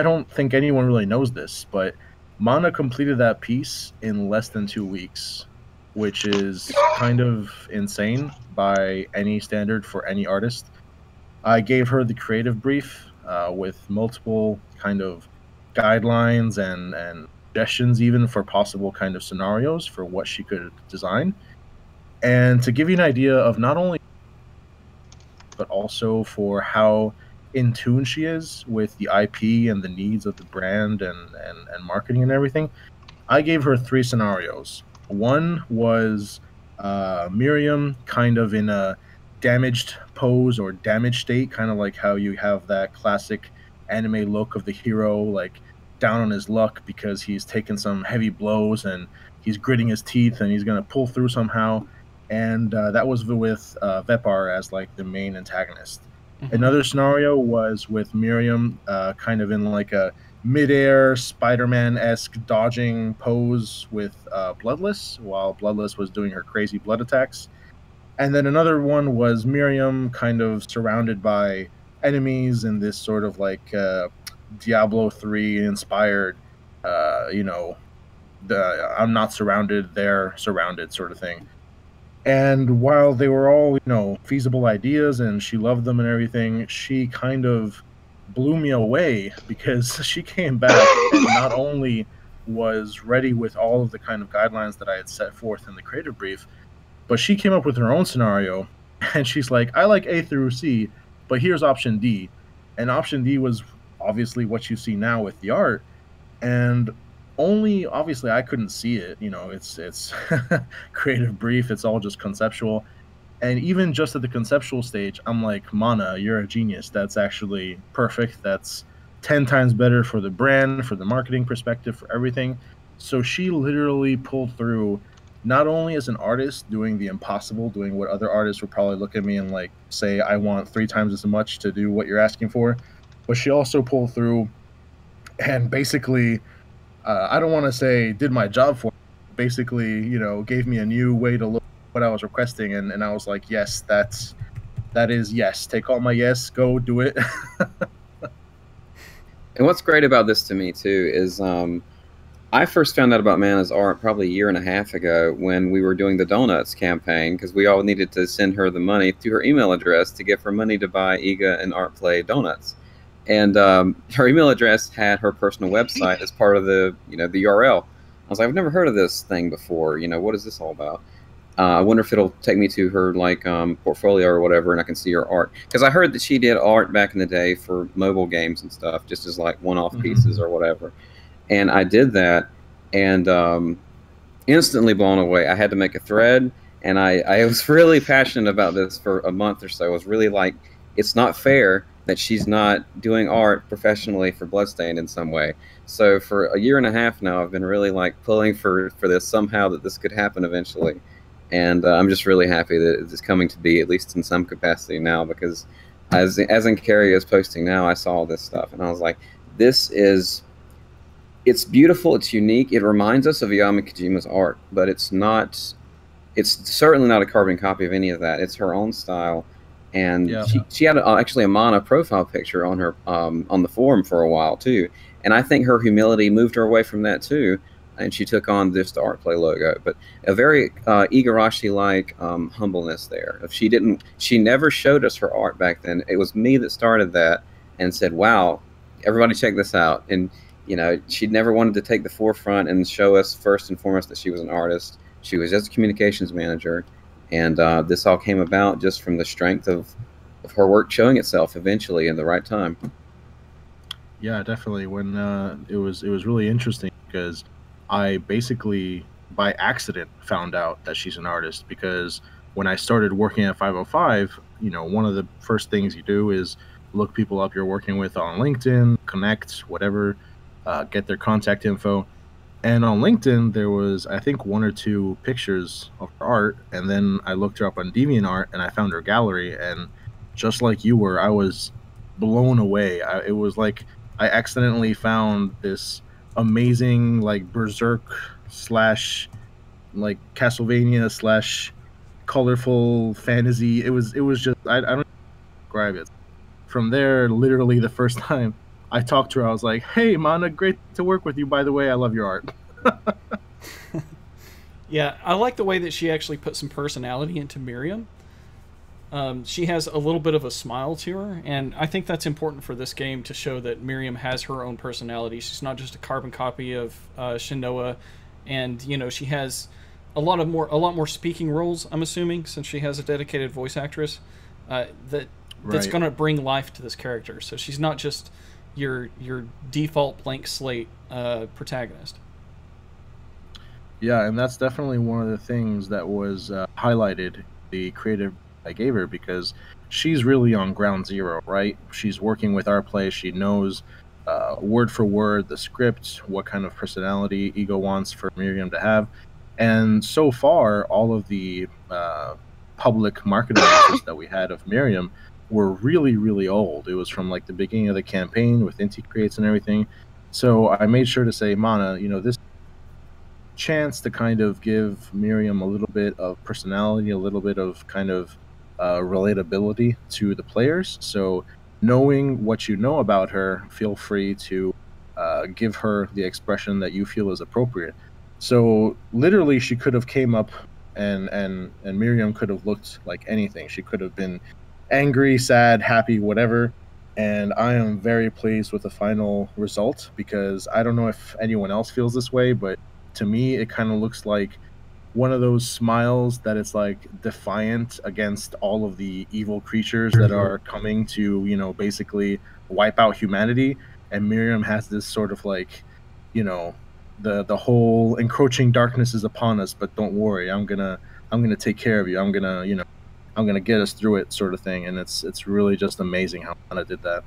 don't think anyone really knows this, but Mana completed that piece in less than 2 weeks, which is kind of insane by any standard for any artist. I gave her the creative brief with multiple kind of guidelines and suggestions, even for possible kind of scenarios for what she could design. And to give you an idea of not only, but also for how in tune she is with the IP and the needs of the brand and marketing and everything, I gave her 3 scenarios. One was Miriam kind of in a damaged pose or damaged state, kind of like how you have that classic anime look of the hero, like down on his luck because he's taken some heavy blows and he's gritting his teeth and he's going to pull through somehow. And that was with Vepar as like the main antagonist. Mm-hmm. Another scenario was with Miriam kind of in like a midair Spider-Man-esque dodging pose with Bloodless, while Bloodless was doing her crazy blood attacks. And then another one was Miriam kind of surrounded by enemies in this sort of like Diablo 3 inspired, I'm not surrounded, they're surrounded sort of thing. And while they were all, feasible ideas and she loved them and everything, she kind of blew me away because she came back and not only was ready with all of the kind of guidelines that I had set forth in the creative brief, but she came up with her own scenario, and she's like, I like A through C, but here's option D. And option D was obviously what you see now with the art, and only, obviously, I couldn't see it. It's creative brief, it's all just conceptual. And even just at the conceptual stage, I'm like, Mana, you're a genius. That's actually perfect. That's 10 times better for the brand, for the marketing perspective, for everything. So she literally pulled through, not only as an artist doing the impossible, doing what other artists would probably look at me and like say, I want 3 times as much to do what you're asking for, but she also pulled through and basically, I don't want to say did my job for me, basically, gave me a new way to look at what I was requesting, and I was like, yes, that is yes. Take all my yes, go do it. And what's great about this to me too is I first found out about Mana's art probably a year and a half ago when we were doing the Donuts campaign, because we all needed to send her the money to her email address to give her money to buy IGA and ArtPlay donuts. And her email address had her personal website as part of the the URL. I was like, I've never heard of this thing before. What is this all about? I wonder if it'll take me to her portfolio or whatever, and I can see her art. Because I heard that she did art back in the day for mobile games and stuff, just as like one-off pieces or whatever. And I did that, and instantly blown away. I had to make a thread, and I was really passionate about this for a month or so. I was really like, it's not fair that she's not doing art professionally for Bloodstained in some way. So for a year and a half now, I've been really like pulling for this somehow, that this could happen eventually. And I'm just really happy that it's coming to be, at least in some capacity now, because as Enkeria is posting now, I saw all this stuff, and I was like, it's beautiful, it's unique, it reminds us of Yami Kojima's art, but it's certainly not a carbon copy of any of that. It's her own style. And she had actually a Mana profile picture on her on the forum for a while too, and I think her humility moved her away from that too, and she took on this the ArtPlay logo, but a very Igarashi-like humbleness there. She never showed us her art back then. It was me that started that and said, "Wow, everybody check this out." And she never wanted to take the forefront and show us first and foremost that she was an artist. She was just a communications manager. And this all came about just from the strength of her work showing itself eventually in the right time. Yeah, definitely. When it was really interesting because I basically by accident found out that she's an artist, because when I started working at 505, one of the first things you do is look people up you're working with on LinkedIn, connect, whatever, get their contact info. And on LinkedIn, there was, I think, 1 or 2 pictures of her art. And then I looked her up on DeviantArt, and I found her gallery. And just like you were, I was blown away. It was like I accidentally found this amazing, like, Berserk / like Castlevania / colorful fantasy. It was just, I don't describe it. From there, literally the first time I talked to her, I was like, hey, Mana, great to work with you, by the way. I love your art. Yeah, I like the way that she actually put some personality into Miriam. She has a little bit of a smile to her, and I think that's important for this game to show that Miriam has her own personality. She's not just a carbon copy of Shinoa, and, she has a lot more speaking roles. I'm assuming, since she has a dedicated voice actress, that's going to bring life to this character. So she's not just your default blank slate protagonist. Yeah, and that's definitely one of the things that was highlighted, the creative I gave her, because she's really on ground zero, right? She's working with ArtPlay. She knows word for word the script, what kind of personality Ego wants for Miriam to have. And so far, all of the public marketing messages that we had of Miriam were really, really old. It was from like the beginning of the campaign with Inti Creates and everything. So I made sure to say, Mana, this chance to kind of give Miriam a little bit of personality, a little bit of kind of relatability to the players. So knowing what you know about her, feel free to give her the expression that you feel is appropriate. So literally she could have came up and Miriam could have looked like anything. She could have been angry, sad, happy, whatever. And I am very pleased with the final result, because I don't know if anyone else feels this way, but to me it kind of looks like one of those smiles that it's like defiant against all of the evil creatures that are coming to, basically wipe out humanity. And Miriam has this sort of like, the whole encroaching darkness is upon us, but don't worry, I'm gonna take care of you. I'm gonna get us through it, sort of thing. And it's really just amazing how Anna did that.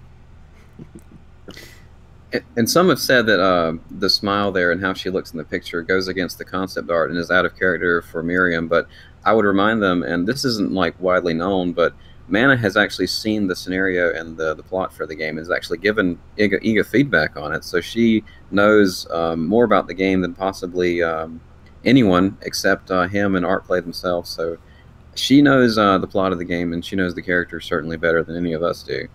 And some have said that the smile there and how she looks in the picture goes against the concept art and is out of character for Miriam. But I would remind them, and this isn't like widely known, but Mana has actually seen the scenario and the plot for the game, and has actually given Iga feedback on it. So she knows more about the game than possibly anyone except him and ArtPlay themselves. So she knows the plot of the game, and she knows the characters certainly better than any of us do.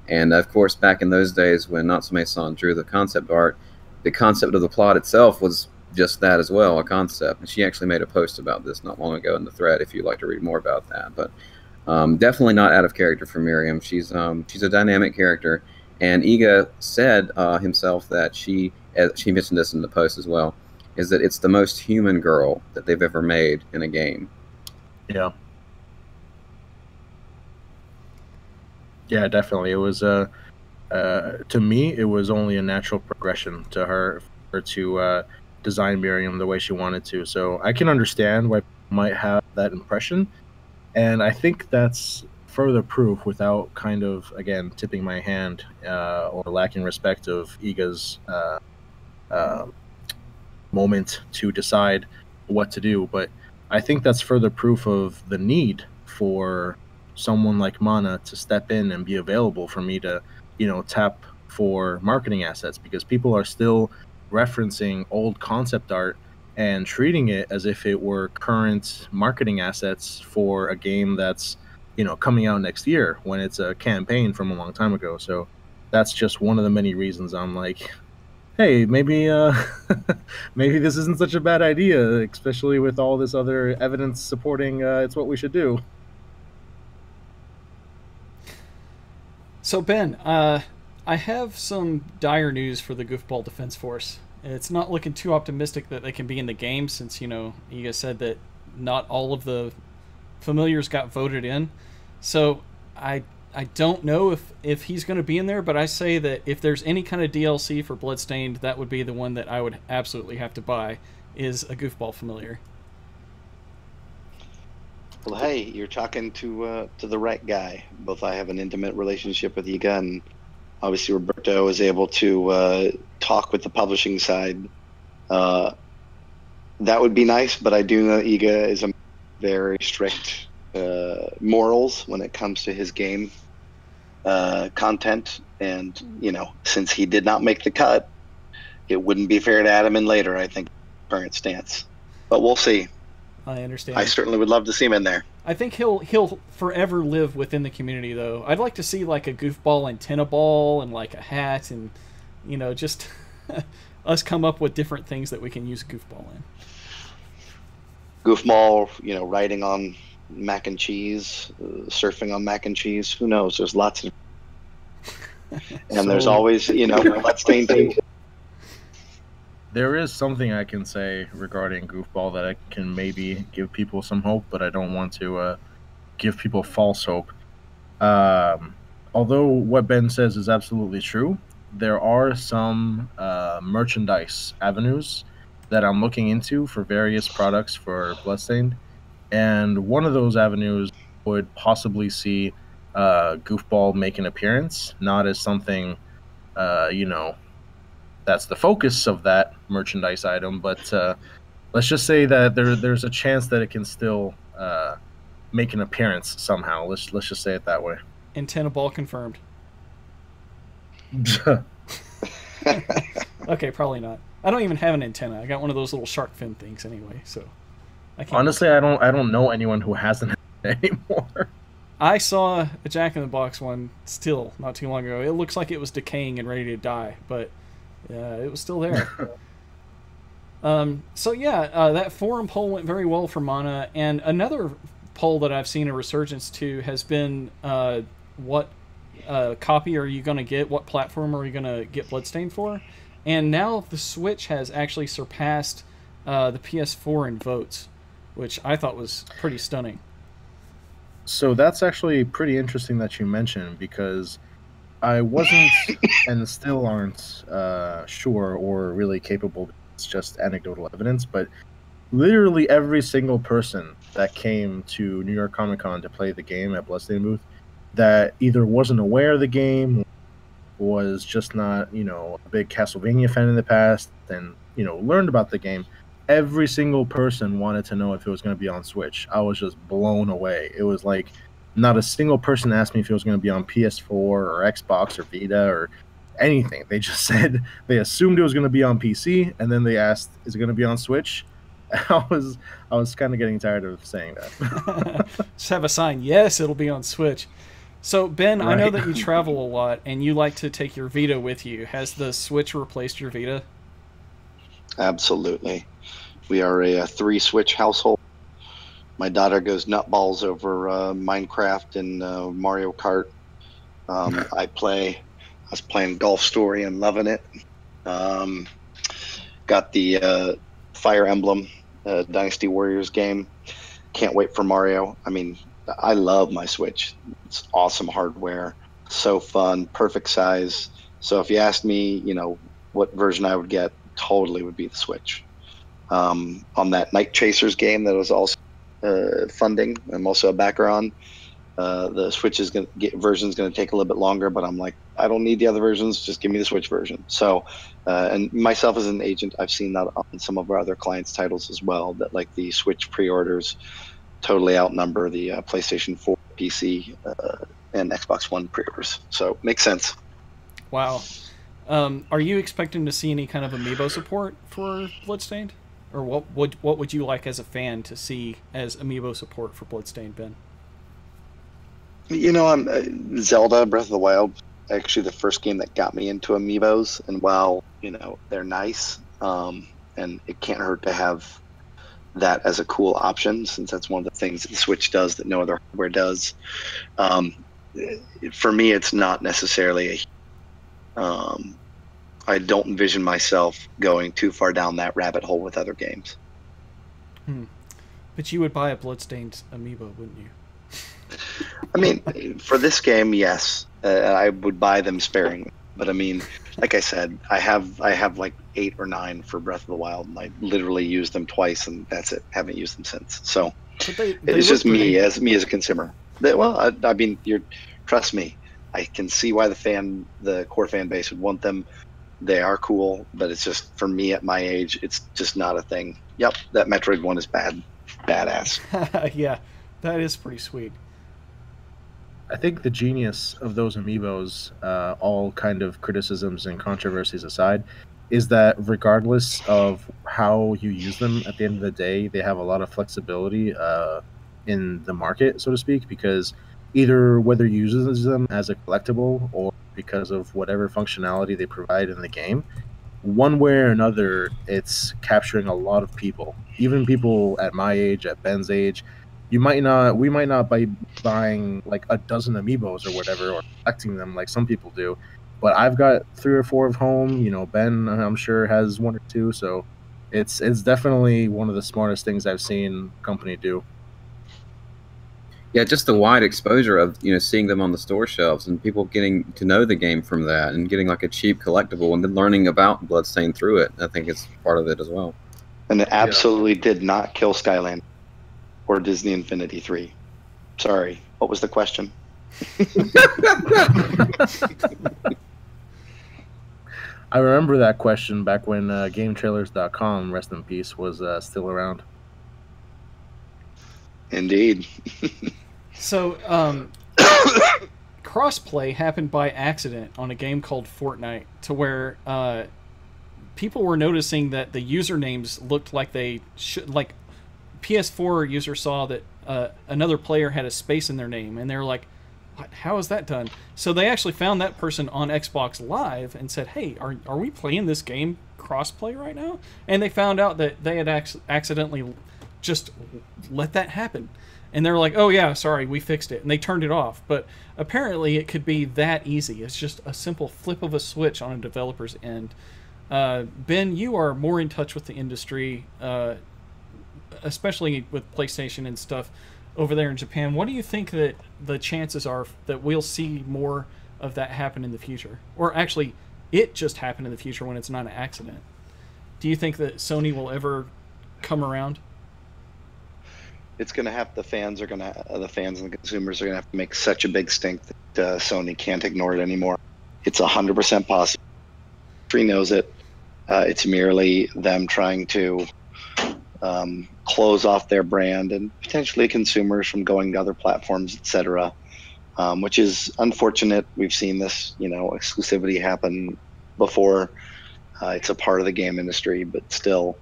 And of course, back in those days when Natsume-san drew the concept art, the concept of the plot itself was just that as well, a concept. And she actually made a post about this not long ago in the thread, if you'd like to read more about that. But definitely not out of character for Miriam. She's a dynamic character, and Iga said himself that she mentioned this in the post as well, is that it's the most human girl that they've ever made in a game. Yeah. Yeah, definitely. It was to me, it was only a natural progression to her to design Miriam the way she wanted to. So I can understand why people might have that impression, and I think that's further proof, without kind of again tipping my hand or lacking respect of Iga's moment to decide what to do. But I think that's further proof of the need for someone like Mana to step in and be available for me to, tap for marketing assets, because people are still referencing old concept art and treating it as if it were current marketing assets for a game that's, coming out next year, when it's a campaign from a long time ago. So that's just one of the many reasons I'm like, hey, maybe maybe this isn't such a bad idea, especially with all this other evidence supporting it's what we should do. So Ben, I have some dire news for the Goofball Defense Force. It's not looking too optimistic that they can be in the game, since, Iga said that not all of the familiars got voted in. So I don't know if he's going to be in there, but I say that if there's any kind of DLC for Bloodstained, that would be the one that I would absolutely have to buy, is a Goofball familiar. Well, hey, you're talking to the right guy. Both I have an intimate relationship with Iga, and obviously Roberto is able to talk with the publishing side. That would be nice, but I do know Iga is a very strict morals when it comes to his game content, and since he did not make the cut, it wouldn't be fair to add him in later, I think, current stance. But we'll see. I understand. I certainly would love to see him in there. I think he'll forever live within the community, though. I'd like to see like a goofball antenna ball and like a hat, and just us come up with different things that we can use goofball in. Goofball, riding on mac and cheese, surfing on mac and cheese. Who knows? There's lots of, and there's always Bloodstained team. There is something I can say regarding Goofball that I can maybe give people some hope, but I don't want to give people false hope. Although what Ben says is absolutely true, there are some merchandise avenues that I'm looking into for various products for Bloodstained, and one of those avenues would possibly see Goofball make an appearance, not as something, that's the focus of that merchandise item, but let's just say that there's a chance that it can still make an appearance somehow. Let's just say it that way. Antenna ball confirmed. Okay, probably not. I don't even have an antenna. I got one of those little shark fin things anyway, so I can't. Honestly, I don't know anyone who has an antenna anymore. I saw a Jack in the Box one still not too long ago. It looks like it was decaying and ready to die, but it was still there. That forum poll went very well for Mana, and another poll that I've seen a resurgence to has been what copy are you going to get? What platform are you going to get Bloodstained for? And now the Switch has actually surpassed the PS4 in votes, which I thought was pretty stunning. So that's actually pretty interesting that you mentioned, because I wasn't and still aren't sure or really capable. It's just anecdotal evidence, but literally every single person that came to New York Comic Con to play the game at Bloodstained booth that either wasn't aware of the game, was just not, a big Castlevania fan in the past, and, learned about the game, every single person wanted to know if it was going to be on Switch. I was just blown away. It was like not a single person asked me if it was going to be on PS4 or Xbox or Vita or anything. They just said they assumed it was going to be on PC, and then they asked, is it going to be on Switch? I was kind of getting tired of saying that. Just have a sign, yes, it'll be on Switch. So, Ben, right. I know that you travel a lot, and you like to take your Vita with you. Has the Switch replaced your Vita? Absolutely. We are a 3-Switch household. My daughter goes nutballs over Minecraft and Mario Kart. I was playing Golf Story and loving it. Got the Fire Emblem Dynasty Warriors game. Can't wait for Mario. I mean, I love my Switch. It's awesome hardware, so fun, perfect size. So if you asked me, what version I would get, totally would be the Switch. On that Night Chasers game that was also funding, I'm also a backer on. The Switch version is going to take a little bit longer, but I'm like, I don't need the other versions. Just give me the Switch version. So, and myself as an agent, I've seen that on some of our other clients' titles as well, that like the Switch pre-orders totally outnumber the PlayStation 4, PC, and Xbox One pre-orders. So makes sense. Wow. Are you expecting to see any kind of Amiibo support for Bloodstained? Or what would you like as a fan to see as Amiibo support for Bloodstained, Ben? I'm Zelda Breath of the Wild, actually the first game that got me into Amiibos, and while they're nice, and it can't hurt to have that as a cool option, since that's one of the things that the Switch does that no other hardware does. For me, it's not necessarily I don't envision myself going too far down that rabbit hole with other games. But you would buy a Bloodstained Amiibo, wouldn't you? I mean, for this game, yes, I would buy them sparingly. But I mean, like I said, I have like 8 or 9 for Breath of the Wild, and I literally used them twice, and that's it. Haven't used them since. So it's just me as a consumer. I mean, trust me, I can see why the core fan base would want them. They are cool, but it's just, for me at my age, it's just not a thing. Yep, that Metroid one is badass. Yeah, that is pretty sweet. I think the genius of those Amiibos, all kind of criticisms and controversies aside, is that regardless of how you use them, at the end of the day, they have a lot of flexibility in the market, so to speak, because either whether you use them as a collectible or because of whatever functionality they provide in the game, one way or another, it's capturing a lot of people, even people at my age, at Ben's age. We might not be buying like a dozen Amiibos or whatever, or collecting them like some people do, but I've got 3 or 4 of home. You know, Ben, I'm sure, has 1 or 2. So it's definitely one of the smartest things I've seen company do. Yeah, just the wide exposure of, you know, seeing them on the store shelves and people getting to know the game from that and getting like a cheap collectible and then learning about Bloodstained through it. I think it's part of it as well. And it absolutely did not kill Skyland or Disney Infinity 3. Sorry, what was the question? I remember that question back when GameTrailers.com, rest in peace, was still around. Indeed. So, crossplay happened by accident on a game called Fortnite, to where people were noticing that the usernames looked like they should. Like, PS4 user saw that another player had a space in their name, and they were like, "What? How is that done?" So they actually found that person on Xbox Live and said, "Hey, are we playing this game crossplay right now?" And they found out that they had accidentally just let that happen. And they're like, "Oh yeah, sorry, we fixed it," and they turned it off. But apparently, it could be that easy. It's just a simple flip of a switch on a developer's end. Ben, you are more in touch with the industry, especially with PlayStation and stuff over there in Japan. What do you think that the chances are that we'll see more of that happen in the future, or actually, it just happen in the future when it's not an accident? Do you think that Sony will ever come around? It's going to have the fans and the consumers are going to have to make such a big stink that Sony can't ignore it anymore. It's 100% possible. Tree knows it. It's merely them trying to close off their brand and potentially consumers from going to other platforms, etc. Which is unfortunate. We've seen this, you know, exclusivity happen before. It's a part of the game industry, but still.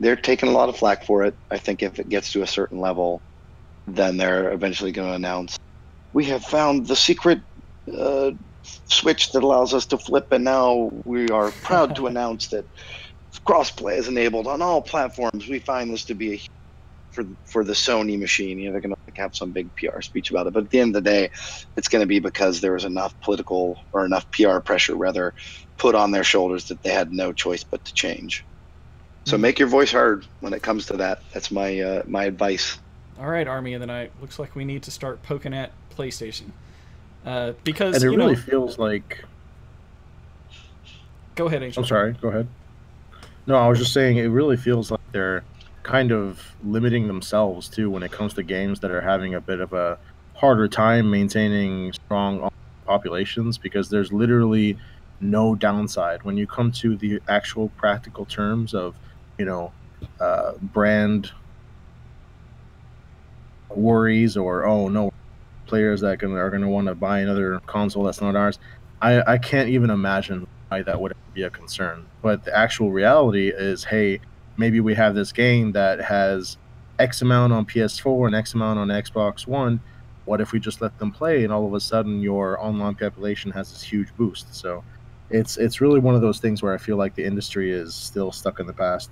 They're taking a lot of flack for it. I think if it gets to a certain level, then they're eventually going to announce, "We have found the secret switch that allows us to flip, and now we are proud to announce that crossplay is enabled on all platforms. We find this to be a for the Sony machine." You know, they're going to have some big PR speech about it. But at the end of the day, it's going to be because there was enough political or enough PR pressure, rather, put on their shoulders that they had no choice but to change. So make your voice heard when it comes to that. That's my my advice. All right, Army of the Night. Looks like we need to start poking at PlayStation. Because and it really feels like... Go ahead, Angel. I'm sorry, go ahead. No, I was just saying it really feels like they're kind of limiting themselves, too, when it comes to games that are having a bit of a harder time maintaining strong populations, because there's literally no downside when you come to the actual practical terms of, you know, brand worries or, oh no, players that are going to want to buy another console that's not ours. I can't even imagine why that would be a concern. But the actual reality is, hey, maybe we have this game that has X amount on PS4 and X amount on Xbox One. What if we just let them play, and all of a sudden your online population has this huge boost? So it's really one of those things where I feel like the industry is still stuck in the past.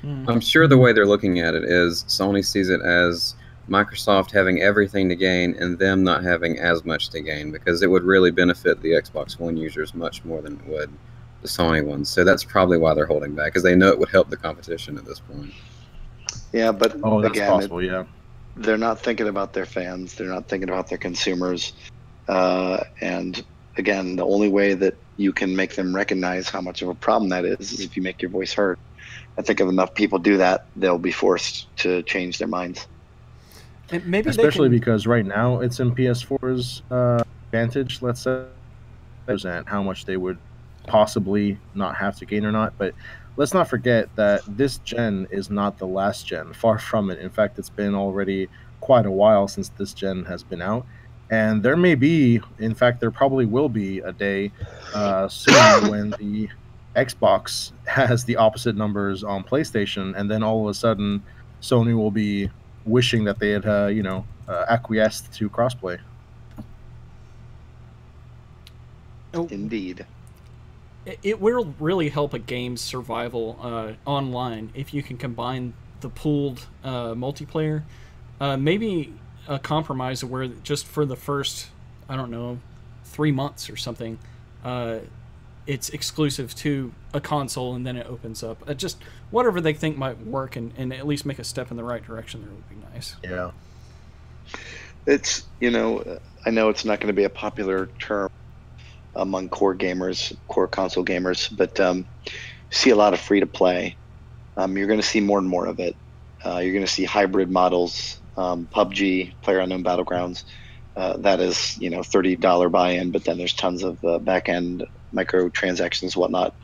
I'm sure the way they're looking at it is Sony sees it as Microsoft having everything to gain and them not having as much to gain, because it would really benefit the Xbox One users much more than it would the Sony ones. So that's probably why they're holding back, because they know it would help the competition at this point. Yeah, but that's possible, yeah. They're not thinking about their fans. They're not thinking about their consumers. And again, the only way that you can make them recognize how much of a problem that is if you make your voice heard. I think if enough people do that, they'll be forced to change their minds. And maybe especially because right now it's in PS4's advantage, let's say, present how much they would possibly not have to gain or not. But let's not forget that this gen is not the last gen. Far from it. In fact, it's been already quite a while since this gen has been out. And there may be, in fact, there probably will be a day soon when the Xbox has the opposite numbers on PlayStation, and then all of a sudden Sony will be wishing that they had, acquiesced to crossplay. Indeed. It will really help a game's survival online if you can combine the pooled multiplayer. Maybe a compromise where just for the first, 3 months or something, it's exclusive to a console, and then it opens up. Just whatever they think might work, and at least make a step in the right direction there would be nice. Yeah. It's, I know it's not going to be a popular term among core gamers, core console gamers, but see a lot of free-to-play. You're going to see more and more of it. You're going to see hybrid models, PUBG, PlayerUnknown Battlegrounds. That is, $30 buy-in, but then there's tons of back-end microtransactions, whatnot.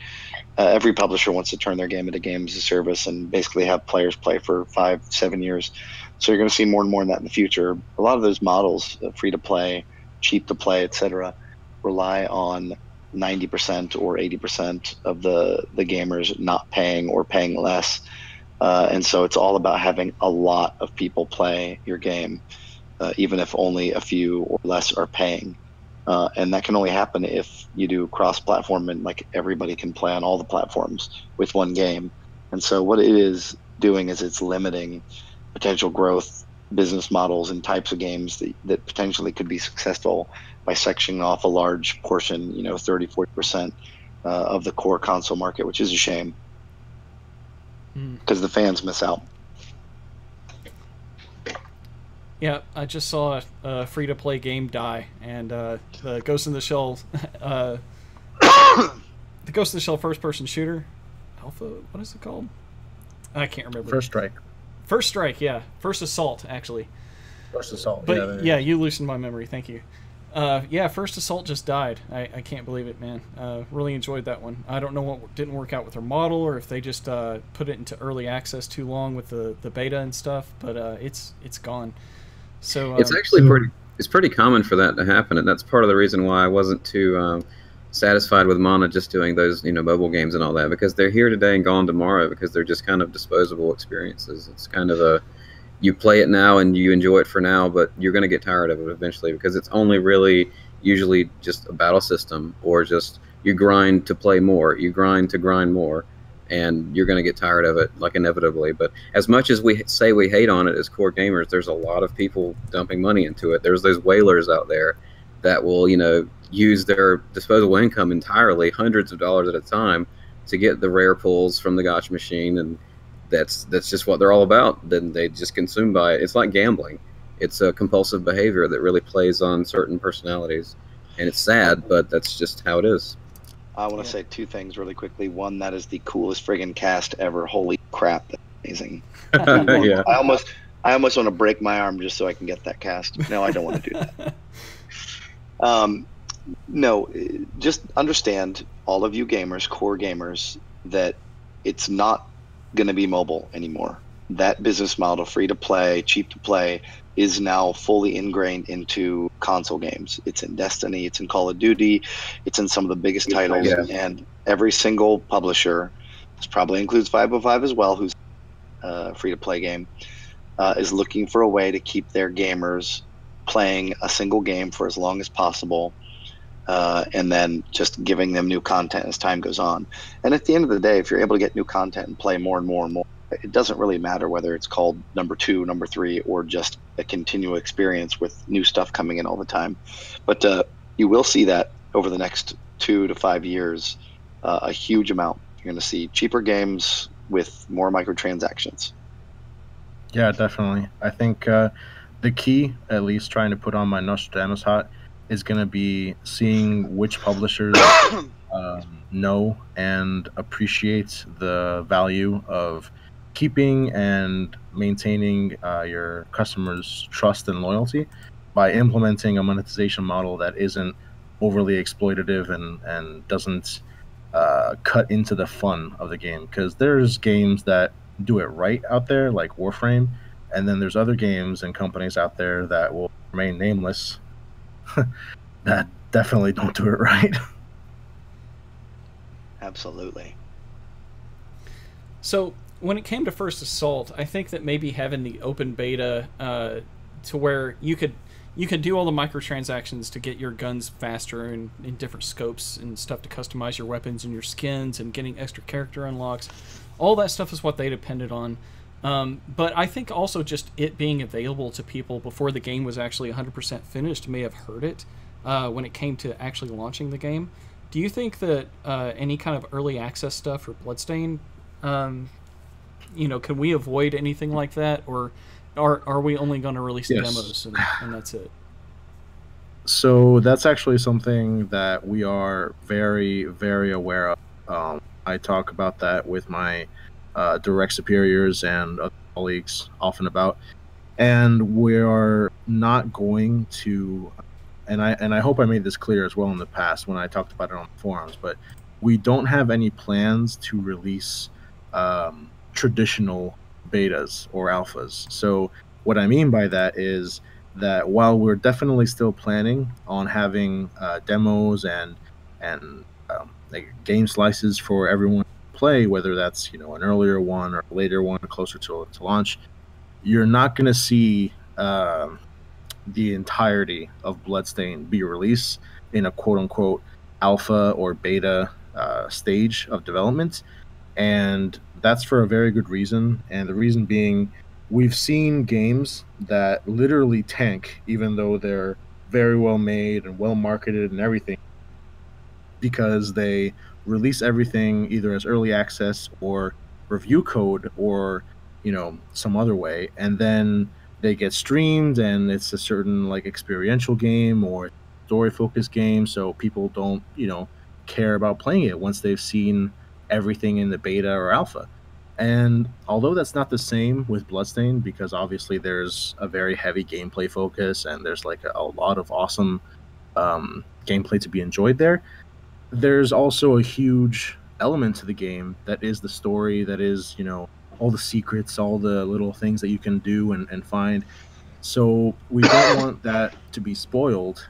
Every publisher wants to turn their game into games as a service and basically have players play for 5-7 years. So you're going to see more and more of that in the future. A lot of those models, free-to-play, cheap-to-play, etc., rely on 90% or 80% of the gamers not paying or paying less. And so it's all about having a lot of people play your game, even if only a few or less are paying. And that can only happen if you do cross-platform and like everybody can play on all the platforms with one game. And so what it is doing is it's limiting potential growth, business models, and types of games that potentially could be successful by sectioning off a large portion, 30-40% of the core console market, which is a shame because the fans miss out. Yeah, I just saw a free-to-play game die, and the Ghost in the Shell, the Ghost in the Shell first-person shooter, Alpha. What is it called? I can't remember. First Strike. First Strike, yeah. First Assault, actually. First Assault. But yeah, you loosened my memory. Thank you. Yeah, First Assault just died. I can't believe it, man. Really enjoyed that one. I don't know what didn't work out with their model, or if they just put it into early access too long with the beta and stuff. But it's gone. So it's actually pretty common for that to happen, and that's part of the reason why I wasn't too satisfied with Mana just doing those mobile games and all that, because they're here today and gone tomorrow, because they're just kind of disposable experiences. It's kind of you play it now and you enjoy it for now, but you're going to get tired of it eventually, because it's only really usually just a battle system, or just you grind to play more, you grind to grind more, and you're going to get tired of it, like, inevitably. But as much as we say we hate on it as core gamers, there's a lot of people dumping money into it. There's those whalers out there that will, use their disposable income entirely, hundreds of dollars at a time, to get the rare pulls from the gacha machine, and that's just what they're all about. Then they just consume by it. It's like gambling. It's a compulsive behavior that really plays on certain personalities, and it's sad, but that's just how it is. I want to say two things really quickly. One, that is the coolest friggin' cast ever. Holy crap, that's amazing. Yeah. I almost want to break my arm just so I can get that cast. No, I don't want to do that. No, just understand, all of you gamers, core gamers, that it's not going to be mobile anymore. That business model, free to play, cheap to play, is now fully ingrained into console games. It's in Destiny, it's in Call of Duty, it's in some of the biggest titles, and every single publisher, this probably includes 505 as well, who's a free-to-play game, is looking for a way to keep their gamers playing a single game for as long as possible, and then just giving them new content as time goes on. And at the end of the day, if you're able to get new content and play more and more and more, it doesn't really matter whether it's called number 2, number 3, or just a continual experience with new stuff coming in all the time. But you will see that over the next 2 to 5 years, a huge amount. You're going to see cheaper games with more microtransactions. Yeah, definitely. I think the key, at least trying to put on my Nostradamus hat, is going to be seeing which publishers know and appreciate the value of keeping and maintaining your customers' trust and loyalty by implementing a monetization model that isn't overly exploitative and doesn't cut into the fun of the game. Because there's games that do it right out there, like Warframe, and then there's other games and companies out there that will remain nameless that definitely don't do it right. Absolutely. So when it came to First Assault, I think that maybe having the open beta to where you could do all the microtransactions to get your guns faster and in different scopes and stuff to customize your weapons and your skins and getting extra character unlocks, all that stuff is what they depended on. But I think also just it being available to people before the game was actually 100% finished may have hurt it when it came to actually launching the game. Do you think that any kind of early access stuff for Bloodstained, you know, can we avoid anything like that, or are we only going to release demos and that's it? So that's actually something that we are very, very aware of. I talk about that with my direct superiors and other colleagues often about, and we are not going to. And I hope I made this clear as well in the past when I talked about it on the forums, but we don't have any plans to release traditional betas or alphas. So what I mean by that is that while we're definitely still planning on having demos and like game slices for everyone to play, whether that's, you know, an earlier one or a later one closer to launch, you're not going to see the entirety of Bloodstained be released in a quote-unquote alpha or beta stage of development, and that's for a very good reason. And the reason being, we've seen games that literally tank even though they're very well made and well marketed and everything, because they release everything either as early access or review code or, you know, some other way, and then they get streamed and it's a certain like experiential game or story focused game, so people don't, you know, care about playing it once they've seen everything in the beta or alpha. And although that's not the same with Bloodstained, because obviously there's a very heavy gameplay focus and there's like a lot of awesome gameplay to be enjoyed there, there's also a huge element to the game that is the story, that is, you know, all the secrets, all the little things that you can do and find. So we don't want that to be spoiled,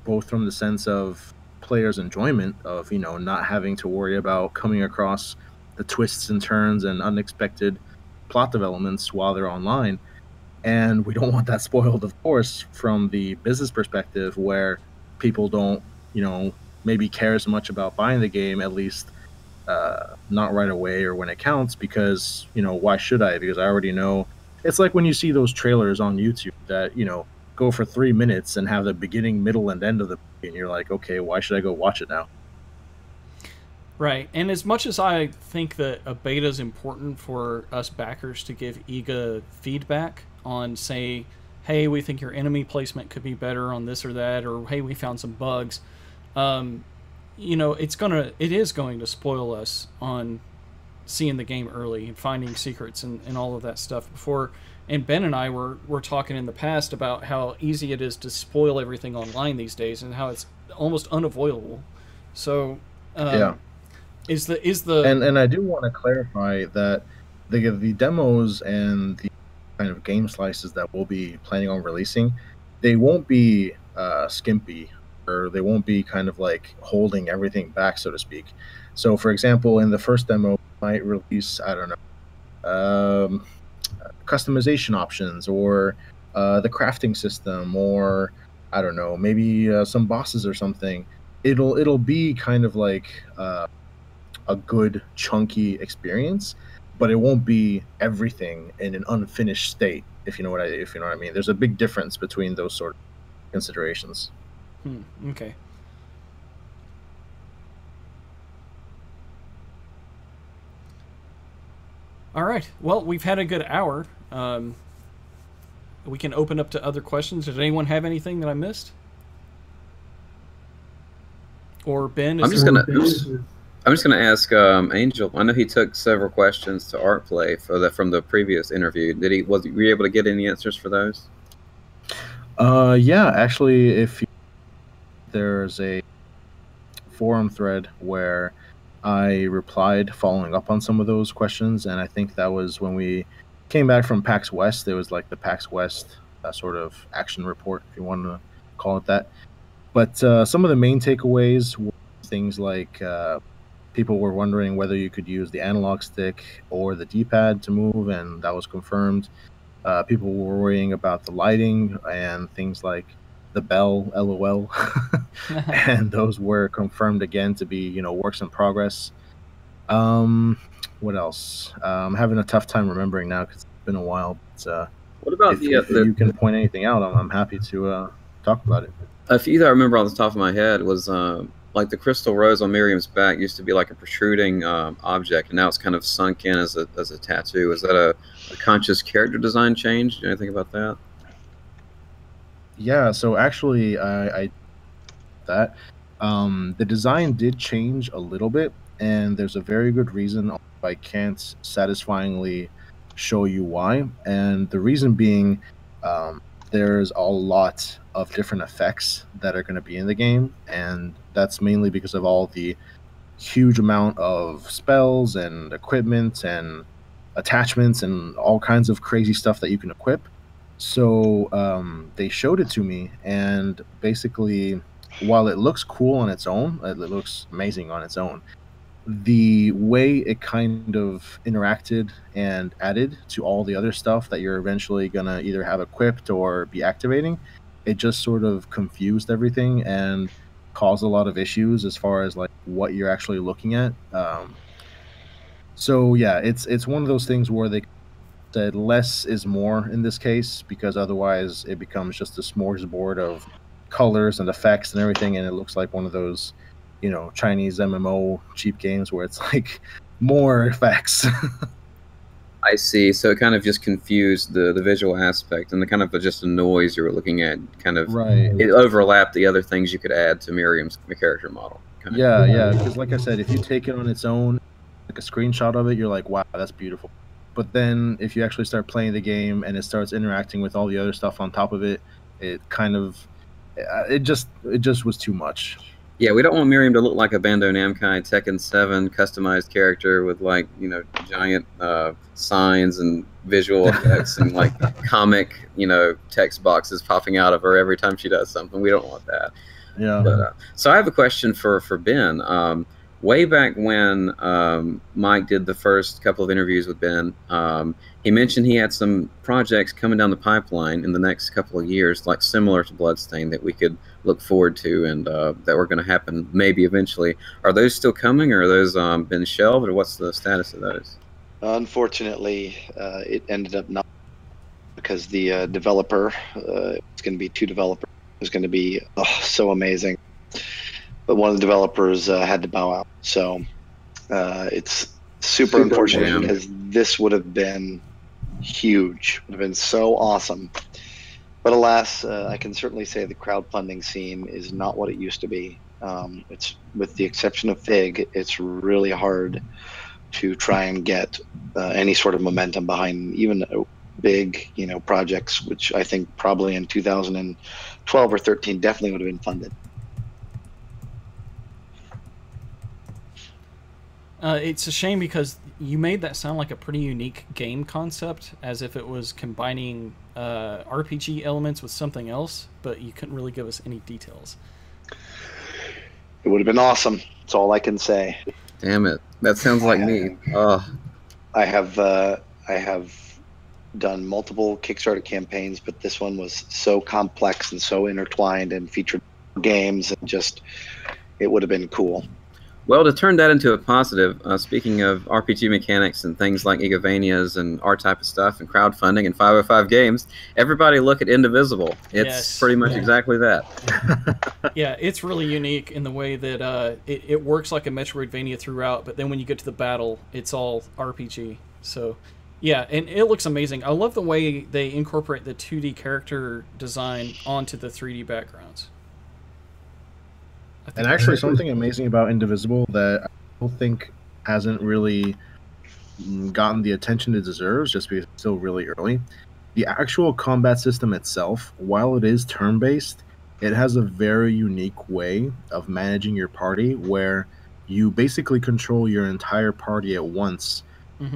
both from the sense of players' enjoyment of, you know, not having to worry about coming across the twists and turns and unexpected plot developments while they're online. And we don't want that spoiled, of course, from the business perspective, where people don't, you know, maybe care as much about buying the game, at least not right away or when it counts, because, you know, why should I? Because I already know. It's like when you see those trailers on YouTube that, you know, go for 3 minutes and have the beginning, middle, and end of the movie, and you're like, okay, why should I go watch it now? Right, and as much as I think that a beta is important for us backers to give IGA feedback on, say, hey, we think your enemy placement could be better on this or that, or hey, we found some bugs, you know, it is going to spoil us on seeing the game early and finding secrets and all of that stuff before. And Ben and I were talking in the past about how easy it is to spoil everything online these days and how it's almost unavoidable. So yeah. And I do want to clarify that the demos and the kind of game slices that we'll be planning on releasing, they won't be skimpy, or they won't be kind of like holding everything back, so to speak. So, for example, in the first demo, we might release, I don't know, customization options, or the crafting system, or I don't know, maybe some bosses or something. It'll be kind of like a good chunky experience, but it won't be everything in an unfinished state. If you know what I mean. There's a big difference between those sort of considerations. Okay. All right. Well, we've had a good hour. We can open up to other questions. Does anyone have anything that I missed? Or Ben? I'm just gonna ask Angel. I know he took several questions to ArtPlay from the previous interview. Were you able to get any answers for those? Yeah, actually, there's a forum thread where I replied following up on some of those questions, and I think that was when we came back from PAX West. There was like the PAX West sort of action report, if you want to call it that. But some of the main takeaways were things like people were wondering whether you could use the analog stick or the D-pad to move, and that was confirmed. People were worrying about the lighting and things like the bell, LOL, and those were confirmed again to be, you know, works in progress. What else? I'm having a tough time remembering now because it's been a while. But, what about if you can point anything out, I'm happy to talk about it. A few that I remember off the top of my head was like the crystal rose on Miriam's back used to be like a protruding object, and now it's kind of sunk in as a tattoo. Is that a conscious character design change? Do you know anything about that? Yeah, so actually, I that the design did change a little bit, and there's a very good reason I can't satisfyingly show you why. And the reason being, there's a lot of different effects that are going to be in the game, and that's mainly because of all the huge amount of spells and equipment and attachments and all kinds of crazy stuff that you can equip. So they showed it to me, and basically, while it looks cool on its own, it looks amazing on its own, the way it kind of interacted and added to all the other stuff that you're eventually going to either have equipped or be activating, it just sort of confused everything and caused a lot of issues as far as like what you're actually looking at. So yeah, it's one of those things where they said less is more in this case, because otherwise it becomes just a smorgasbord of colors and effects and everything, and it looks like one of those, you know, Chinese MMO cheap games where it's like more effects. I see. So it kind of just confused the visual aspect, and the kind of just the noise you were looking at kind of, right. It overlapped the other things you could add to Miriam's character model. Kind of. Yeah, because like I said, if you take it on its own, like a screenshot of it, you're like, wow, that's beautiful. But then if you actually start playing the game and it starts interacting with all the other stuff on top of it, it kind of, it just was too much. Yeah, we don't want Miriam to look like a Bandai Namco Tekken 7 customized character with, like, you know, giant signs and visual effects and like comic, you know, text boxes popping out of her every time she does something. We don't want that. Yeah. But, so I have a question for Ben. Way back when Mike did the first couple of interviews with Ben, he mentioned he had some projects coming down the pipeline in the next couple of years, like similar to Bloodstained, that we could look forward to and that were going to happen maybe eventually. Are those still coming, or are those been shelved, or what's the status of those? Unfortunately, it ended up not, because the developer, it's going to be 2 developers, it's going to be so amazing. But one of the developers had to bow out. So it's super unfortunate, because this would have been huge, would have been so awesome. But alas, I can certainly say the crowdfunding scene is not what it used to be. It's, with the exception of Fig, it's really hard to try and get any sort of momentum behind even big, you know, projects, which I think probably in 2012 or 13 definitely would have been funded. It's a shame, because you made that sound like a pretty unique game concept, as if it was combining RPG elements with something else, but you couldn't really give us any details. It would have been awesome. That's all I can say. Damn it. That sounds like me. Oh. I have done multiple Kickstarter campaigns, but this one was so complex and so intertwined and featured games, and just, it would have been cool. Well, to turn that into a positive, speaking of RPG mechanics and things like Igavanias and our type of stuff and crowdfunding and 505 games, everybody look at Indivisible. It's pretty much exactly that. Yeah, it's really unique in the way that it works like a Metroidvania throughout, but then when you get to the battle, it's all RPG. So, yeah, and it looks amazing. I love the way they incorporate the 2D character design onto the 3D backgrounds. And actually, something amazing about Indivisible that I don't think hasn't really gotten the attention it deserves, just because it's still really early. The actual combat system itself, while it is turn-based, it has a very unique way of managing your party, where you basically control your entire party at once,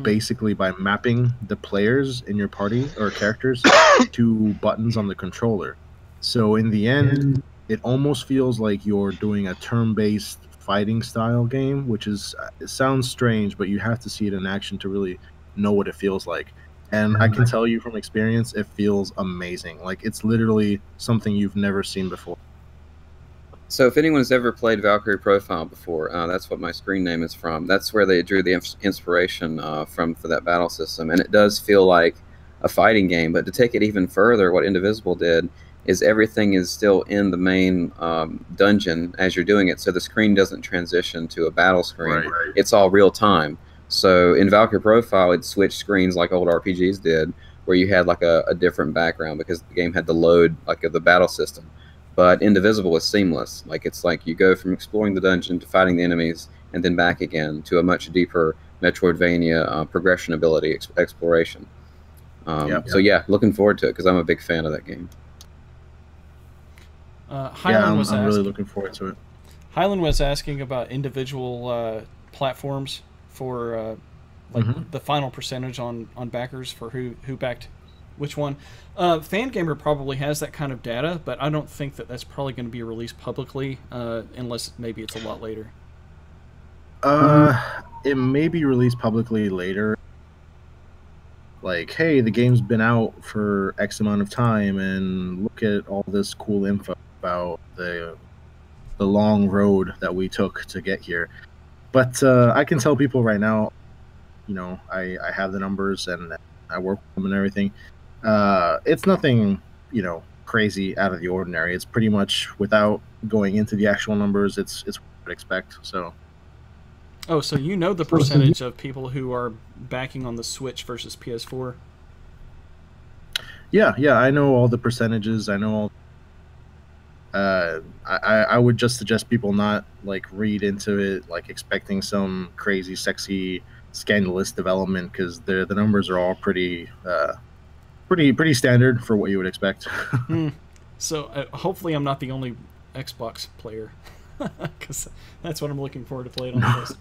basically by mapping the players in your party, or characters, to buttons on the controller. So in the end, it almost feels like you're doing a turn-based fighting style game, which is, it sounds strange, but you have to see it in action to really know what it feels like. And I can tell you from experience, it feels amazing. Like, it's literally something you've never seen before. So if anyone's ever played Valkyrie Profile before, that's what my screen name is from. That's where they drew the inspiration from for that battle system. And it does feel like a fighting game, but to take it even further, what Indivisible did is everything is still in the main dungeon as you're doing it, so the screen doesn't transition to a battle screen. Right. It's all real time. So in Valkyrie Profile, it switched screens like old RPGs did, where you had like a different background because the game had to load like the battle system. But Indivisible is seamless. Like it's like you go from exploring the dungeon to fighting the enemies and then back again to a much deeper Metroidvania progression ability exploration. So yeah, looking forward to it because I'm a big fan of that game. I'm really looking forward to it. Highland was asking about individual platforms for the final percentage on backers for who backed which one. Fangamer probably has that kind of data, but I don't think that's probably going to be released publicly unless maybe it's a lot later. It may be released publicly later. Like, hey, the game's been out for X amount of time, and look at all this cool info about the long road that we took to get here. But I can tell people right now, you know, I have the numbers and I work with them and everything. It's nothing, you know, crazy out of the ordinary. It's pretty much, without going into the actual numbers, it's what I'd expect. So. Oh, so you know the percentage of people who are backing on the Switch versus PS4? Yeah, I know all the percentages. I know all. I would just suggest people not like read into it like expecting some crazy, sexy, scandalous development, because the numbers are all pretty standard for what you would expect. So hopefully I'm not the only Xbox player, because that's what I'm looking forward to playing on this.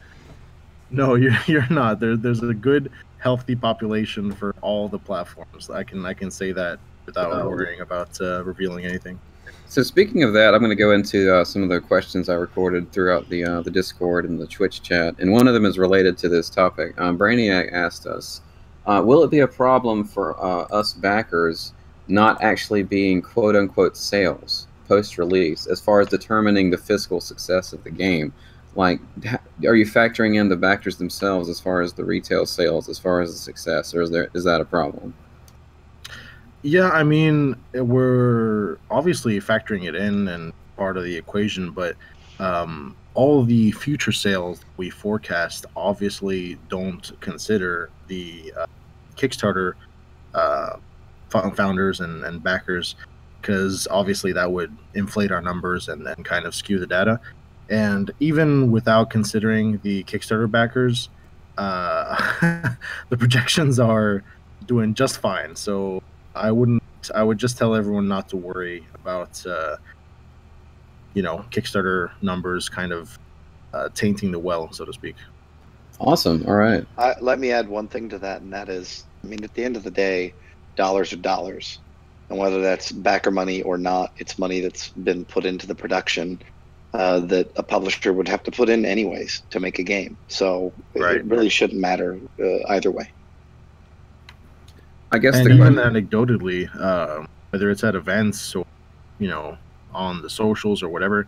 No, you're not. There's a good, healthy population for all the platforms. I can say that without worrying about revealing anything. So speaking of that, I'm going to go into some of the questions I recorded throughout the Discord and the Twitch chat, and one of them is related to this topic. Brainiac asked us, will it be a problem for us backers not actually being quote-unquote sales post-release as far as determining the fiscal success of the game? Like, are you factoring in the backers themselves as far as the retail sales, as far as the success, or is that a problem? Yeah, I mean, we're obviously factoring it in and part of the equation, but all the future sales we forecast obviously don't consider the Kickstarter founders and backers, because obviously that would inflate our numbers and then kind of skew the data. And even without considering the Kickstarter backers, the projections are doing just fine. So I would just tell everyone not to worry about, Kickstarter numbers kind of tainting the well, so to speak. Awesome. All right. Let me add one thing to that, and that is, I mean, at the end of the day, dollars are dollars. And whether that's backer money or not, it's money that's been put into the production that a publisher would have to put in anyways to make a game. So it really shouldn't matter either way. I guess, and even anecdotally, whether it's at events or, on the socials or whatever,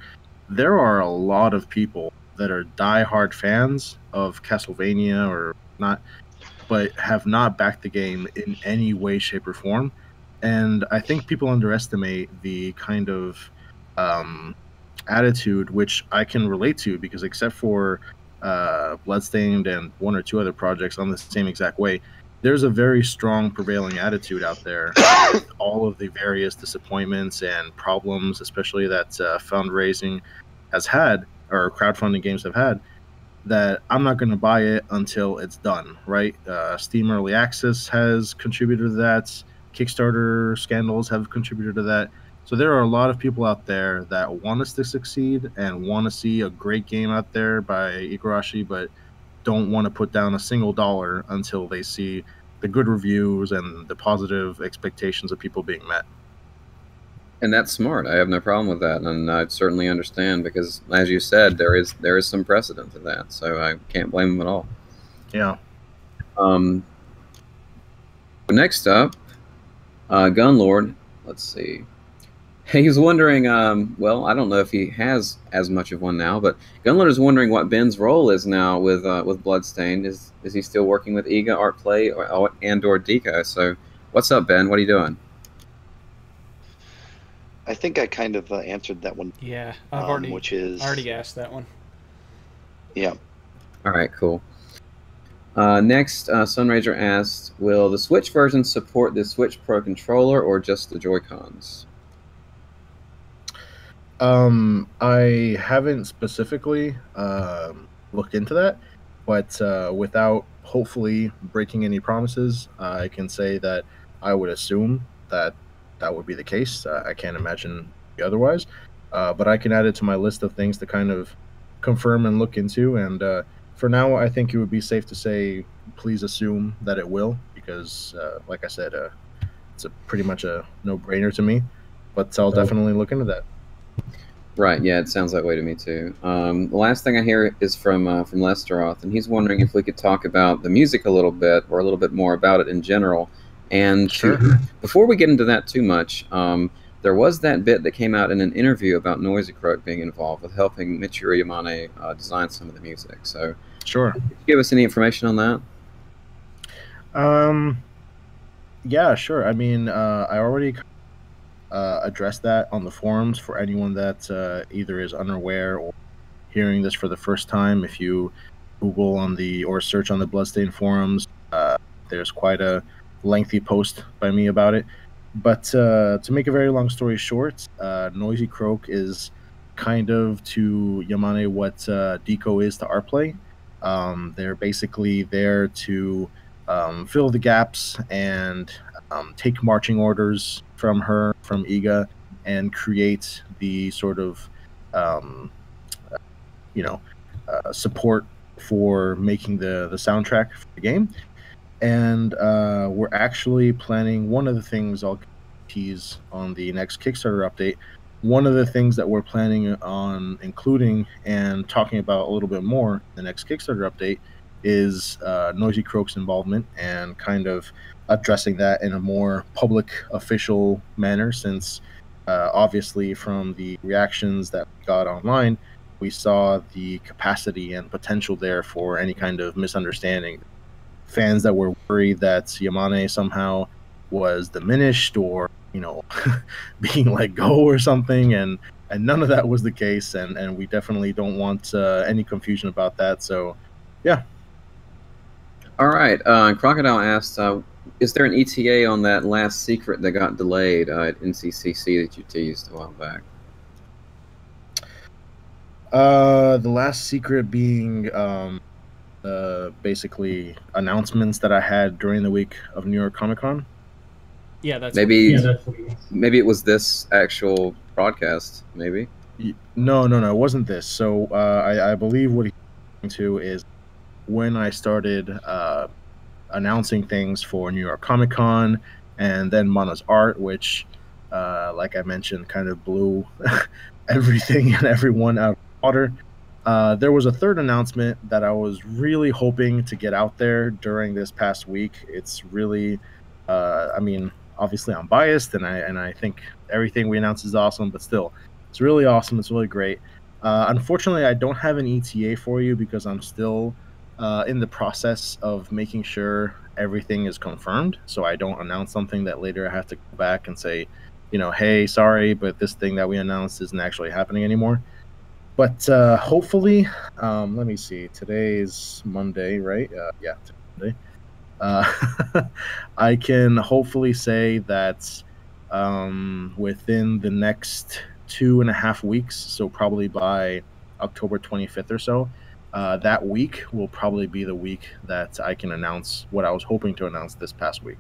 there are a lot of people that are diehard fans of Castlevania or not, but have not backed the game in any way, shape, or form. And I think people underestimate the kind of attitude, which I can relate to, because except for Bloodstained and one or two other projects on the same exact way, there's a very strong prevailing attitude out there with all of the various disappointments and problems, especially that fundraising has had, or crowdfunding games have had, that I'm not going to buy it until it's done, right? Steam Early Access has contributed to that. Kickstarter scandals have contributed to that. So there are a lot of people out there that want us to succeed and want to see a great game out there by Igarashi, but don't want to put down a single dollar until they see the good reviews and the positive expectations of people being met. And that's smart. I have no problem with that, and I certainly understand, because, as you said, there is some precedent to that, so I can't blame them at all. Yeah. Next up, Gunlord. Let's see. He's wondering, well, I don't know if he has as much of one now, but Gunlord is wondering what Ben's role is now with Bloodstained. Is he still working with IGA ArtPlay or Dika? So, what's up, Ben? What are you doing? I think I kind of answered that one. Yeah, I've already asked that one. Yeah. All right, cool. Next, Sunraiser asked, will the Switch version support the Switch Pro controller or just the Joy-Cons? I haven't specifically looked into that, but without hopefully breaking any promises, I can say that I would assume that that would be the case. I can't imagine otherwise, but I can add it to my list of things to kind of confirm and look into. And for now, I think it would be safe to say, please assume that it will, because like I said, it's pretty much a no-brainer to me, but I'll definitely look into that. Right, yeah, it sounds that way to me too. The last thing I hear is from Lesteroth, and he's wondering if we could talk about the music a little bit, or a little bit more about it in general. And sure. Before we get into that too much, there was that bit that came out in an interview about Noisy Croak being involved with helping Michiru Yamane design some of the music. So, sure. Could you give us any information on that? Yeah, sure. I mean, I already addressed that on the forums for anyone that either is unaware or hearing this for the first time. If you Google or search on the Bloodstained forums, there's quite a lengthy post by me about it. But to make a very long story short, Noisy Croak is kind of to Yamane what Deco is to ArtPlay. They're basically there to fill the gaps and take marching orders from IGA, and create the sort of support for making the soundtrack for the game. And we're actually planning, one of the things I'll tease on the next Kickstarter update, one of the things that we're planning on including and talking about a little bit more the next Kickstarter update is Noisy Croak's involvement, and kind of addressing that in a more public, official manner, since obviously from the reactions that we got online, we saw the capacity and potential there for any kind of misunderstanding. Fans that were worried that Yamane somehow was diminished or, being let go or something, and none of that was the case, and we definitely don't want any confusion about that. So, yeah. All right. Crocodile asked, is there an ETA on that last secret that got delayed at NCCC that you teased a while back? The last secret being basically announcements that I had during the week of New York Comic Con. Yeah, that's maybe it was this actual broadcast. Maybe. No, it wasn't this. So I believe what he's referring to is when I started announcing things for New York Comic Con, and then Mana's Art, which, like I mentioned, kind of blew everything and everyone out of the water. There was a third announcement that I was really hoping to get out there during this past week. It's really, I mean, obviously I'm biased, and I think everything we announce is awesome, but still, it's really awesome. It's really great. Unfortunately, I don't have an ETA for you because I'm still in the process of making sure everything is confirmed, so I don't announce something that later I have to go back and say, hey, sorry, but this thing that we announced isn't actually happening anymore. But hopefully, let me see. Today's Monday, right? Yeah, Monday. I can hopefully say that within the next 2.5 weeks, so probably by October 25th or so, that week will probably be the week that I can announce what I was hoping to announce this past week.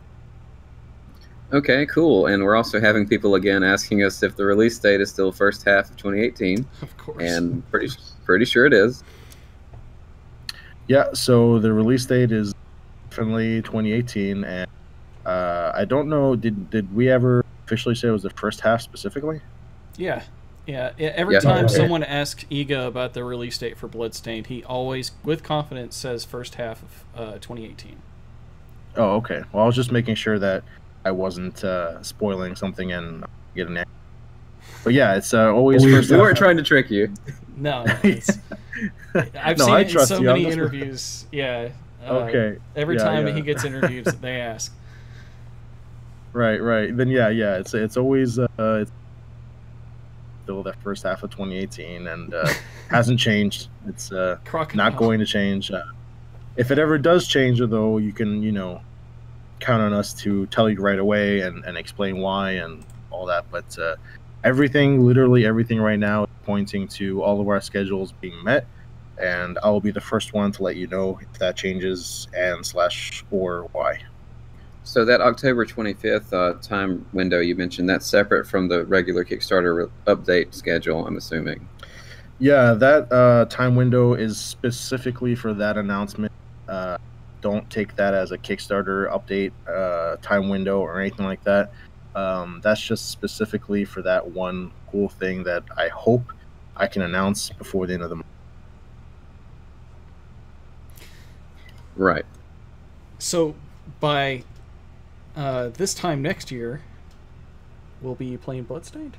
Okay, cool. And we're also having people again asking us if the release date is still first half of 2018. Of course. And pretty sure it is. Yeah, so the release date is definitely 2018, and I don't know, did we ever officially say it was the first half specifically? Yeah. Every time someone asks IGA about the release date for Bloodstained, he always, with confidence, says first half of 2018. Oh, okay. Well, I was just making sure that I wasn't spoiling something and getting it. But yeah, it's always first half. We weren't trying to trick you. No. I've seen it in so many interviews. Yeah. Okay. Every time he gets interviewed, they ask. Right. Then yeah. It's always it's still that first half of 2018, and hasn't changed. It's Crocodile. not going to change. If it ever does change, though, you can, count on us to tell you right away and explain why and all that. But literally everything right now is pointing to all of our schedules being met, and I'll be the first one to let you know if that changes or why. So that October 25th time window you mentioned, that's separate from the regular Kickstarter update schedule, I'm assuming. Yeah, that time window is specifically for that announcement. Don't take that as a Kickstarter update time window or anything like that. That's just specifically for that one cool thing that I hope I can announce before the end of the month. Right. So by this time next year, we'll be playing Bloodstained?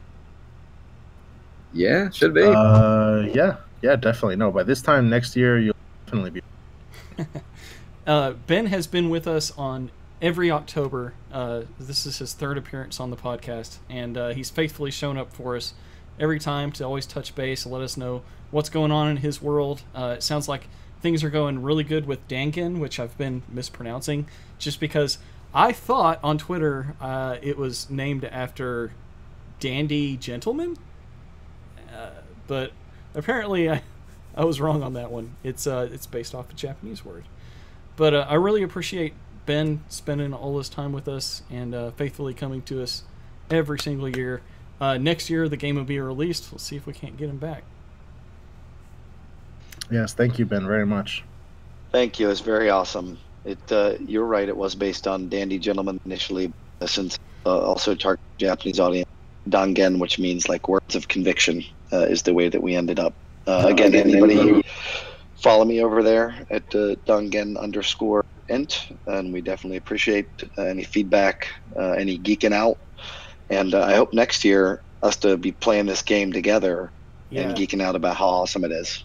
Yeah, should be. Yeah, definitely. No, by this time next year, you'll definitely be. Ben has been with us on every October. This is his third appearance on the podcast, and he's faithfully shown up for us every time to always touch base and let us know what's going on in his world. It sounds like things are going really good with DanGen, which I've been mispronouncing, just because I thought on Twitter it was named after Dandy Gentleman, but apparently I was wrong on that one. It's based off a Japanese word. But I really appreciate Ben spending all this time with us and faithfully coming to us every single year. Next year, the game will be released. We'll see if we can't get him back. Yes, thank you, Ben, very much. Thank you. It's very awesome. You're right. It was based on Dandy Gentleman initially, since also target Japanese audience. DanGen, which means like words of conviction, is the way that we ended up. Again, anybody follow me over there at DanGen_int, and we definitely appreciate any feedback, any geeking out, and I hope next year us to be playing this game together and geeking out about how awesome it is.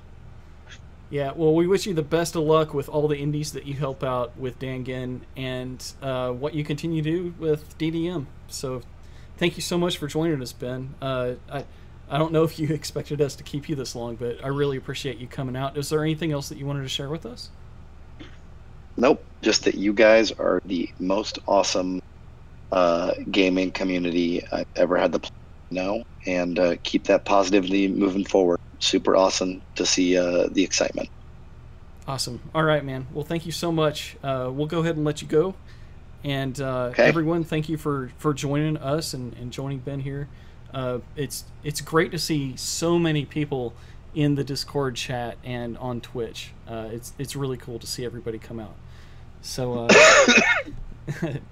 Yeah, well, we wish you the best of luck with all the indies that you help out with DanGen and what you continue to do with DDM. So thank you so much for joining us, Ben. I don't know if you expected us to keep you this long, but I really appreciate you coming out. Is there anything else that you wanted to share with us? Nope, just that you guys are the most awesome gaming community I've ever had the pleasure to know, and keep that positively moving forward. Super awesome to see the excitement. Awesome. All right, man. Well, thank you so much. We'll go ahead and let you go. And okay. Everyone, thank you for joining us and joining Ben here. It's great to see so many people in the Discord chat and on Twitch. It's really cool to see everybody come out. So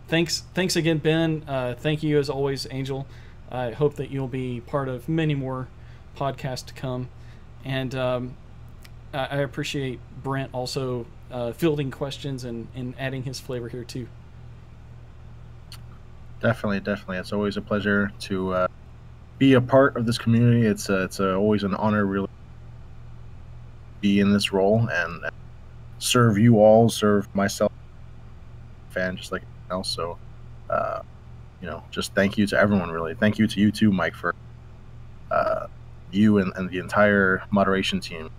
thanks again, Ben. Thank you as always, Angel. I hope that you'll be part of many more podcasts to come. And I appreciate Brent also fielding questions and adding his flavor here too. Definitely. It's always a pleasure to be a part of this community. It's always an honor, really, be in this role and serve you all, serve myself, fan just like anyone else. So, just thank you to everyone. Really, thank you to you too, Mike, for you and the entire moderation team.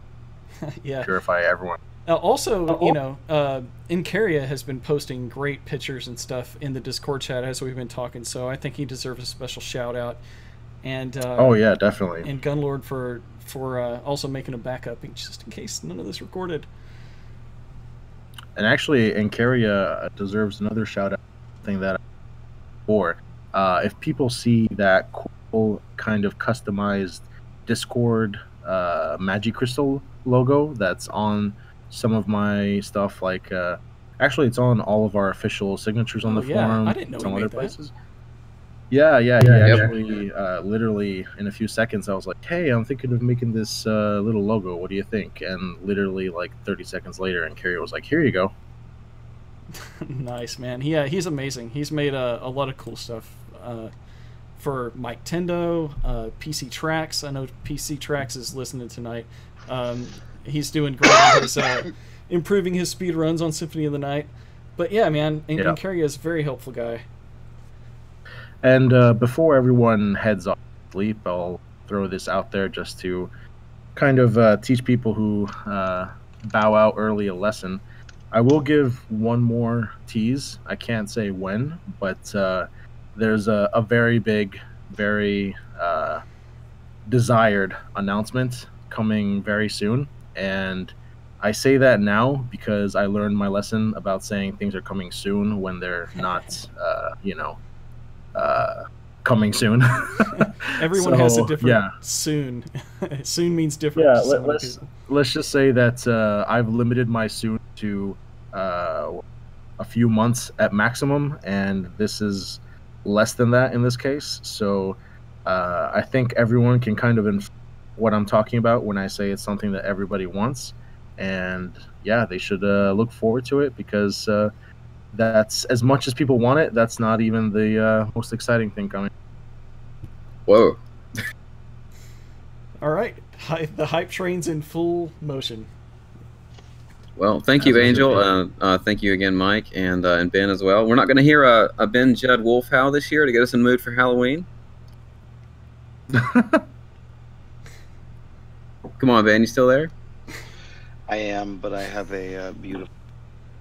Yeah, purify everyone. Also, Enkeria has been posting great pictures and stuff in the Discord chat as we've been talking, so I think he deserves a special shout out. And oh yeah, definitely. And Gunlord for also making a backup just in case none of this recorded. And actually, Enkeria deserves another shout out. Thing that if people see that cool kind of customized Discord Magic Crystal logo that's on some of my stuff, like actually it's on all of our official signatures on the forum. I didn't know some other places. Yeah. Actually, literally in a few seconds, I was like, "Hey, I'm thinking of making this little logo. What do you think?" And literally, like 30 seconds later, Enkeria was like, "Here you go." Nice, man. Yeah, he's amazing. He's made a lot of cool stuff for Mike Tendo, PC Tracks. I know PC Tracks is listening tonight. He's doing great. He's improving his speed runs on Symphony of the Night. But yeah, man, Enkeria is a very helpful guy. And before everyone heads off to sleep, I'll throw this out there just to kind of teach people who bow out early a lesson. I will give one more tease. I can't say when, but there's a very big, very desired announcement coming very soon. And I say that now because I learned my lesson about saying things are coming soon when they're not, coming soon. Everyone has a different soon. Soon means different. Yeah, let's just say that I've limited my soon to a few months at maximum, and this is less than that in this case. So I think everyone can kind of what I'm talking about when I say it's something that everybody wants. And yeah, they should look forward to it, because that's, as much as people want it, that's not even the most exciting thing coming. Whoa. All right. The hype train's in full motion. Well, thank you, Angel. Thank you again, Mike, and Ben as well. We're not going to hear a Ben Judd wolf howl this year to get us in the mood for Halloween. Come on, Ben, you still there? I am, but I have a beautiful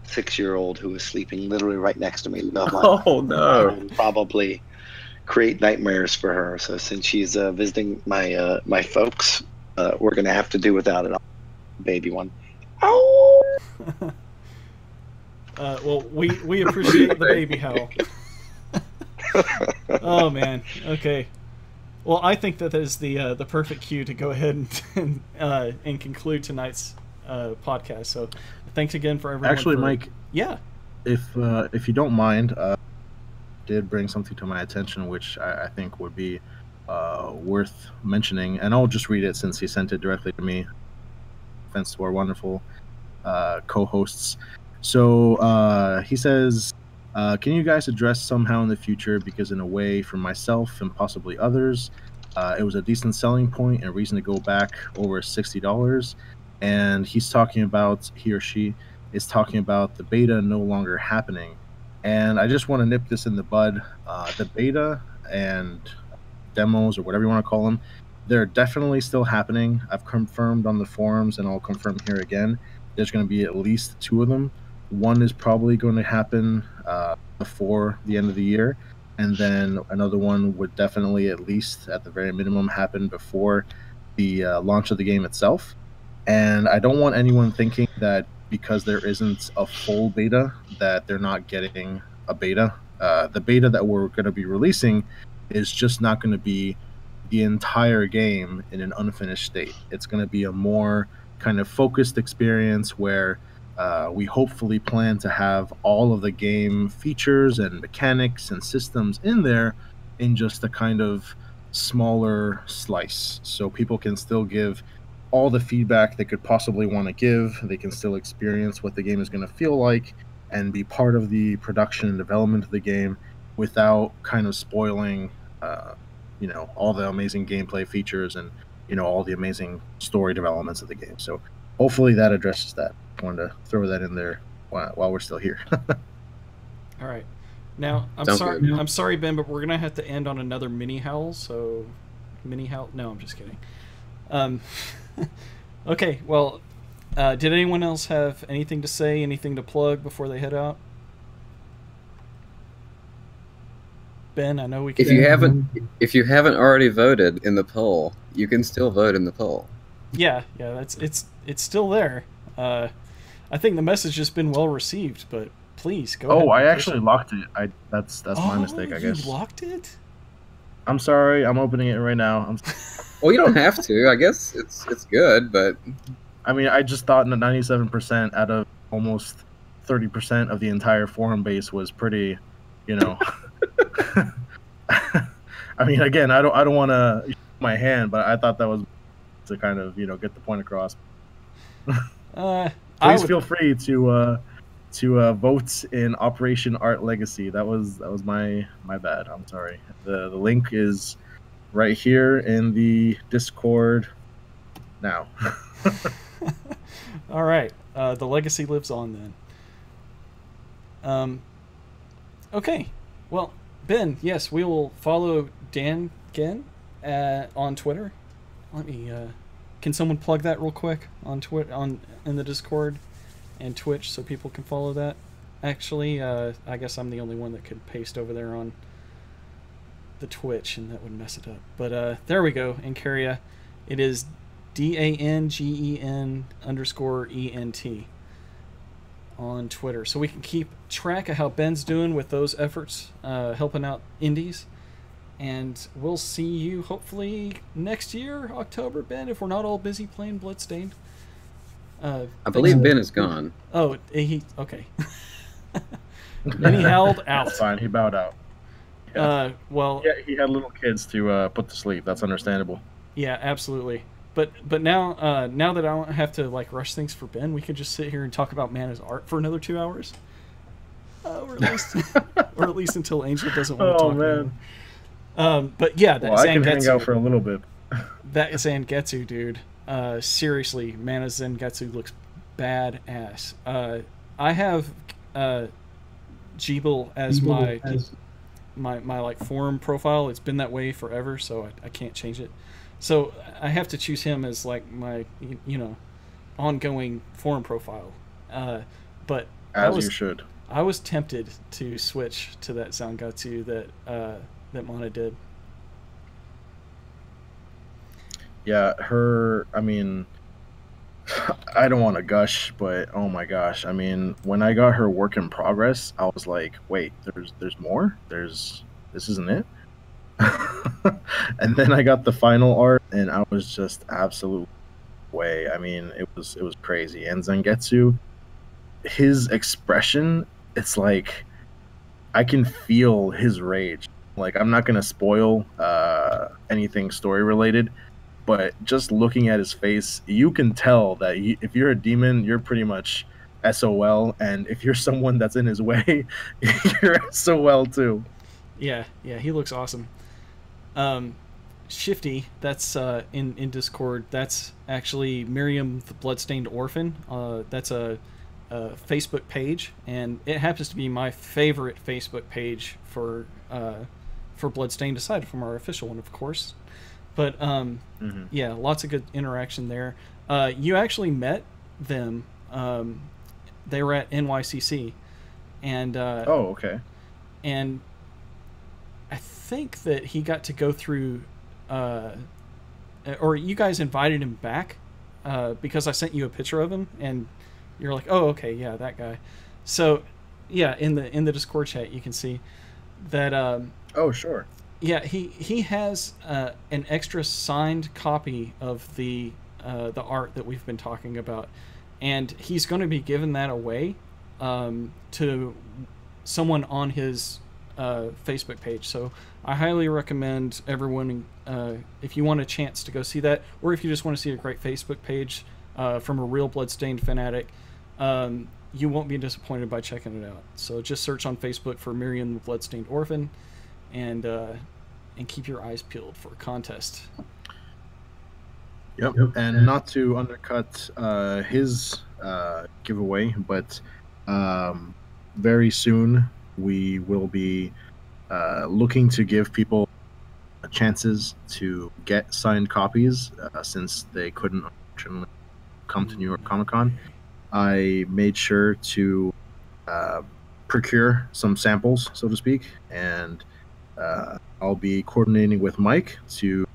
6-year-old who is sleeping literally right next to me. Oh, no. Probably create nightmares for her. So since she's visiting my folks, we're going to have to do without it. Baby one. Oh! Well, we appreciate the baby howl. Oh, man. Okay. Well, I think that is the perfect cue to go ahead and conclude tonight's podcast. So, thanks again for everyone. Actually, Mike. Yeah. If you don't mind, did bring something to my attention, which I think would be worth mentioning, and I'll just read it since he sent it directly to me. Thanks to our wonderful co-hosts. So he says, can you guys address somehow in the future, because in a way for myself and possibly others, it was a decent selling point and reason to go back over $60. And he's talking about, he or she is talking about the beta no longer happening. And I just want to nip this in the bud. The beta and demos, or whatever you want to call them, they're definitely still happening. I've confirmed on the forums, and I'll confirm here again. There's going to be at least 2 of them. One is probably going to happen before the end of the year, and then another one would definitely, at least at the very minimum, happen before the launch of the game itself. And I don't want anyone thinking that because there isn't a full beta that they're not getting a beta. The beta that we're going to be releasing is just not going to be the entire game in an unfinished state. It's going to be a more kind of focused experience where we hopefully plan to have all of the game features and mechanics and systems in there in just a kind of smaller slice, so people can still give all the feedback they could possibly want to give. They can still experience what the game is going to feel like and be part of the production and development of the game without kind of spoiling all the amazing gameplay features and all the amazing story developments of the game. So hopefully that addresses that. I wanted to throw that in there while we're still here. All right. Now, I'm sorry, Ben, but we're gonna have to end on another mini howl. So, mini howl? No, I'm just kidding. Okay. Well, did anyone else have anything to say, anything to plug before they head out? Ben, I know we can. If you haven't already voted in the poll, you can still vote in the poll. Yeah, it's still there. I think the message has been well received, but please go ahead. Oh, I actually locked it. That's my mistake, I guess. You locked it? I'm sorry. I'm opening it right now. Well, you don't have to. I guess it's good, but I mean, I just thought 97% out of almost 30% of the entire forum base was pretty, I mean, again, I don't want to use my hand, but I thought that was to kind of get the point across. Please feel free to vote in Operation Art Legacy. That was my bad. I'm sorry. The link is right here in the Discord now. All right. The legacy lives on then. Okay. Well, Ben, yes, we will follow DanGen. on Twitter. Let me. Can someone plug that real quick on in the Discord and Twitch so people can follow that? Actually, I guess I'm the only one that could paste over there on the Twitch, and that would mess it up. But there we go, Enkeria. It is DanGen_ENT on Twitter, so we can keep track of how Ben's doing with those efforts, helping out indies. And we'll see you hopefully next year, October, Ben, if we're not all busy playing Bloodstained. I believe Ben is gone. Oh, he okay. Then he held out. That's fine, he bowed out. Yeah. Well, yeah, he had little kids to put to sleep. That's understandable. Yeah, absolutely. But now now that I don't have to like rush things for Ben, we could just sit here and talk about Mana's art for another 2 hours, or at least until Angel doesn't want to talk. Man. But yeah, that I can hang out for a little bit. That Zangetsu, dude. Seriously, Mana Zangetsu looks badass. I have Jeeble as my like forum profile. It's been that way forever, so I can't change it. So I have to choose him as like my ongoing forum profile. But you should. I was tempted to switch to that Zangetsu that Mana did. Yeah, I mean, I don't want to gush, but oh my gosh. I mean, when I got her work in progress, I was like, wait, there's more? This isn't it? And then I got the final art, and I was just absolute way. I mean, it was crazy. And Zangetsu, his expression, it's like I can feel his rage. Like, I'm not gonna spoil anything story related, but just looking at his face, you can tell that if you're a demon, you're pretty much SOL, and if you're someone that's in his way, you're SOL too. Yeah, he looks awesome. Shifty, that's in Discord. That's actually Miriam the Bloodstained Orphan. That's a Facebook page, and it happens to be my favorite Facebook page for Bloodstained, aside from our official one, of course. But yeah, lots of good interaction there. You actually met them. They were at NYCC, and oh, okay. And I think that he got to go through, or you guys invited him back because I sent you a picture of him, and you're like, oh, okay, yeah, that guy. So yeah, in the Discord chat, you can see that. Oh, sure. Yeah, he has an extra signed copy of the art that we've been talking about, and he's going to be giving that away to someone on his Facebook page. So I highly recommend everyone, if you want a chance to go see that, or if you just want to see a great Facebook page from a real Bloodstained fanatic, you won't be disappointed by checking it out. So just search on Facebook for Miriam the Bloodstained Orphan, and keep your eyes peeled for a contest. Yep. And not to undercut his giveaway, but very soon we will be looking to give people chances to get signed copies since they couldn't unfortunately come to New York Comic Con. I made sure to procure some samples, so to speak, and I'll be coordinating with Mike to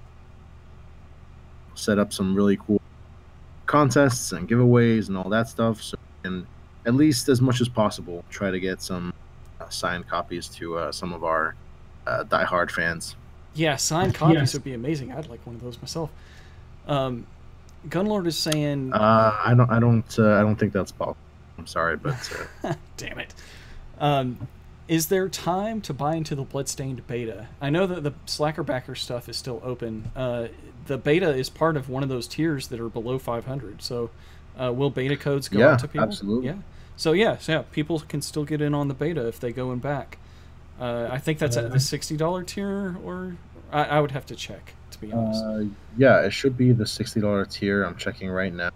set up some really cool contests and giveaways and all that stuff, so we can, at least as much as possible, try to get some signed copies to some of our diehard fans. Yeah, signed copies would be amazing. I'd like one of those myself. Gunlord is saying, I don't think that's possible. I'm sorry, but damn it. Is there time to buy into the Bloodstained beta? I know that the Slacker Backer stuff is still open. The beta is part of one of those tiers that are below 500. So will beta codes go out to people? Absolutely. Yeah. So yeah, people can still get in on the beta if they go in back. I think that's at the $60 tier, or I would have to check, to be honest. Yeah, it should be the $60 tier. I'm checking right now.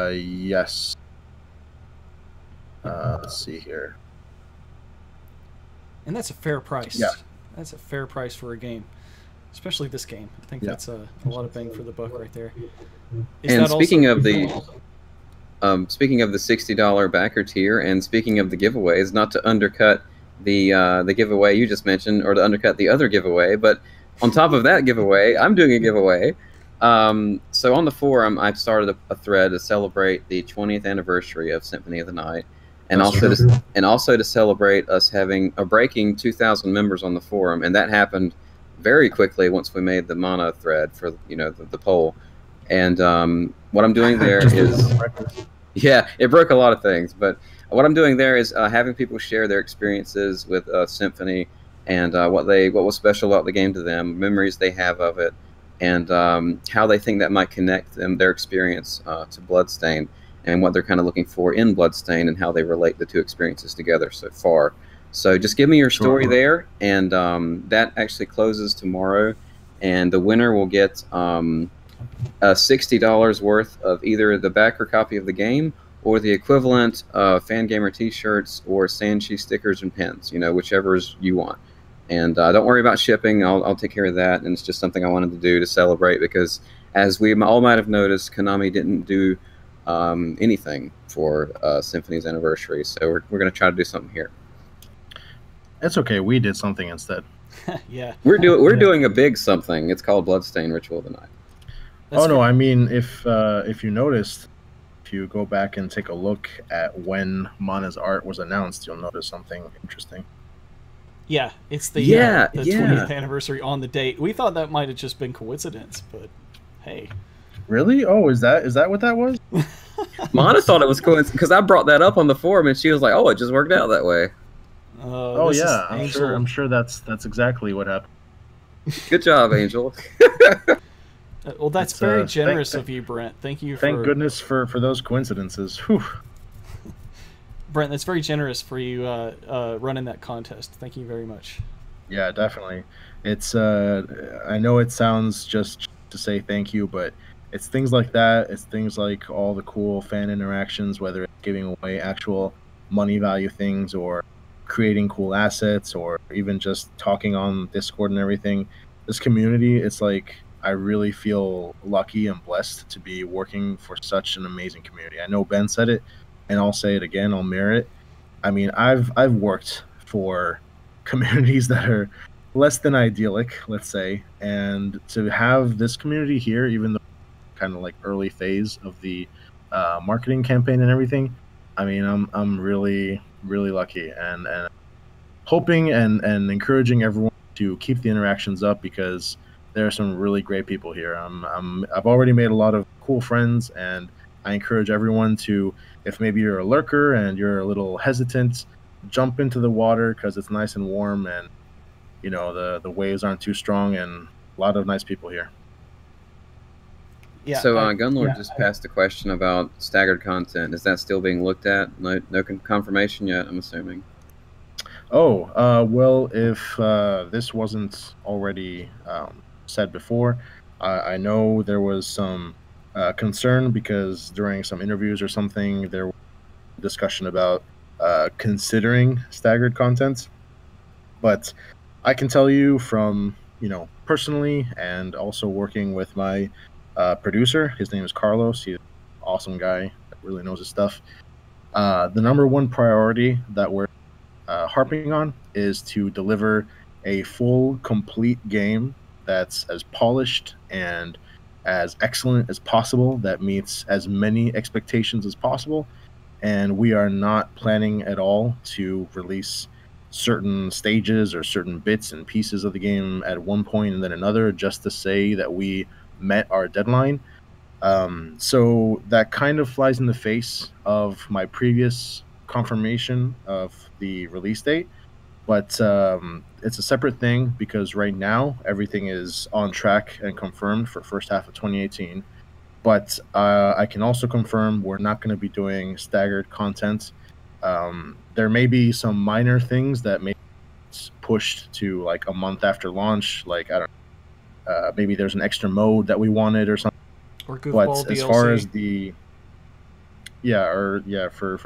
Yes. Let's see here. And that's a fair price. Yeah. That's a fair price for a game. especially this game. I think that's a lot of bang for the buck right there. And speaking of the $60 backer tier, and speaking of the giveaways, not to undercut the giveaway you just mentioned, or to undercut the other giveaway, but on top of that giveaway, I'm doing a giveaway. So on the forum, I've started a thread to celebrate the 20th anniversary of Symphony of the Night, and also to celebrate us breaking 2,000 members on the forum, and that happened very quickly once we made the Mana thread for the poll. And what I'm doing there is, yeah, it broke a lot of things, but what I'm doing there is having people share their experiences with Symphony, and what was special about the game to them, memories they have of it, and how they think that might connect their experience to Bloodstained, and what they're kind of looking for in Bloodstained, and how they relate the two experiences together so far. So just give me your story there, and that actually closes tomorrow, and the winner will get $60 worth of either the backer copy of the game or the equivalent Fangamer t-shirts or Sanchi stickers and pins, whichever you want. And don't worry about shipping. I'll take care of that, and it's just something I wanted to do to celebrate, because as we all might have noticed, Konami didn't do anything for Symphony's anniversary, so we're going to try to do something here. It's okay. We did something instead. Yeah. We're doing a big something. It's called Bloodstained Ritual of the Night. That's no, I mean, if you noticed, if you go back and take a look at when Mana's art was announced, you'll notice something interesting. Yeah, it's the 20th anniversary on the date. We thought that might have just been coincidence, but hey. Really? Oh, is that what that was? Mana thought it was coincidence because I brought that up on the forum, and she was like, "Oh, it just worked out that way." Oh yeah, I'm sure that's exactly what happened. Good job, Angel. Well, that's very generous of you, Brent. Thank you. Thank goodness for those coincidences. Whew. Brent, that's very generous for you running that contest. Thank you very much. Yeah, definitely. It's I know it sounds just to say thank you, but it's things like that. It's things like all the cool fan interactions, whether it's giving away actual money value things or creating cool assets or even just talking on Discord and everything. This community, it's like I really feel lucky and blessed to be working for such an amazing community. I know Ben said it, and I'll say it again. I'll mirror it. I mean, I've worked for communities that are less than idyllic, let's say, and to have this community here, even though kind of like early phase of the marketing campaign and everything, I mean, I'm really lucky and hoping and encouraging everyone to keep the interactions up, because there are some really great people here. I've already made a lot of cool friends, and I encourage everyone to, if maybe you're a lurker and you're a little hesitant, jump into the water because it's nice and warm, and the waves aren't too strong, and a lot of nice people here. Yeah. So Gunlord just passed a question about staggered content. Is that still being looked at? No confirmation yet, I'm assuming. Oh, well, if this wasn't already said before, I know there was some concern because during some interviews or something, there was discussion about considering staggered content. But I can tell you from, personally, and also working with my producer, his name is Carlos. He's an awesome guy that really knows his stuff. The number one priority that we're harping on is to deliver a full, complete game that's as polished and as excellent as possible, that meets as many expectations as possible. And we are not planning at all to release certain stages or certain bits and pieces of the game at one point and then another just to say that we met our deadline. So that kind of flies in the face of my previous confirmation of the release date, but it's a separate thing because right now everything is on track and confirmed for first half of 2018. But I can also confirm we're not going to be doing staggered content. There may be some minor things that may be pushed to like a month after launch, like I don't know, maybe there's an extra mode that we wanted or something. Or Goofball but as DLC. far as the for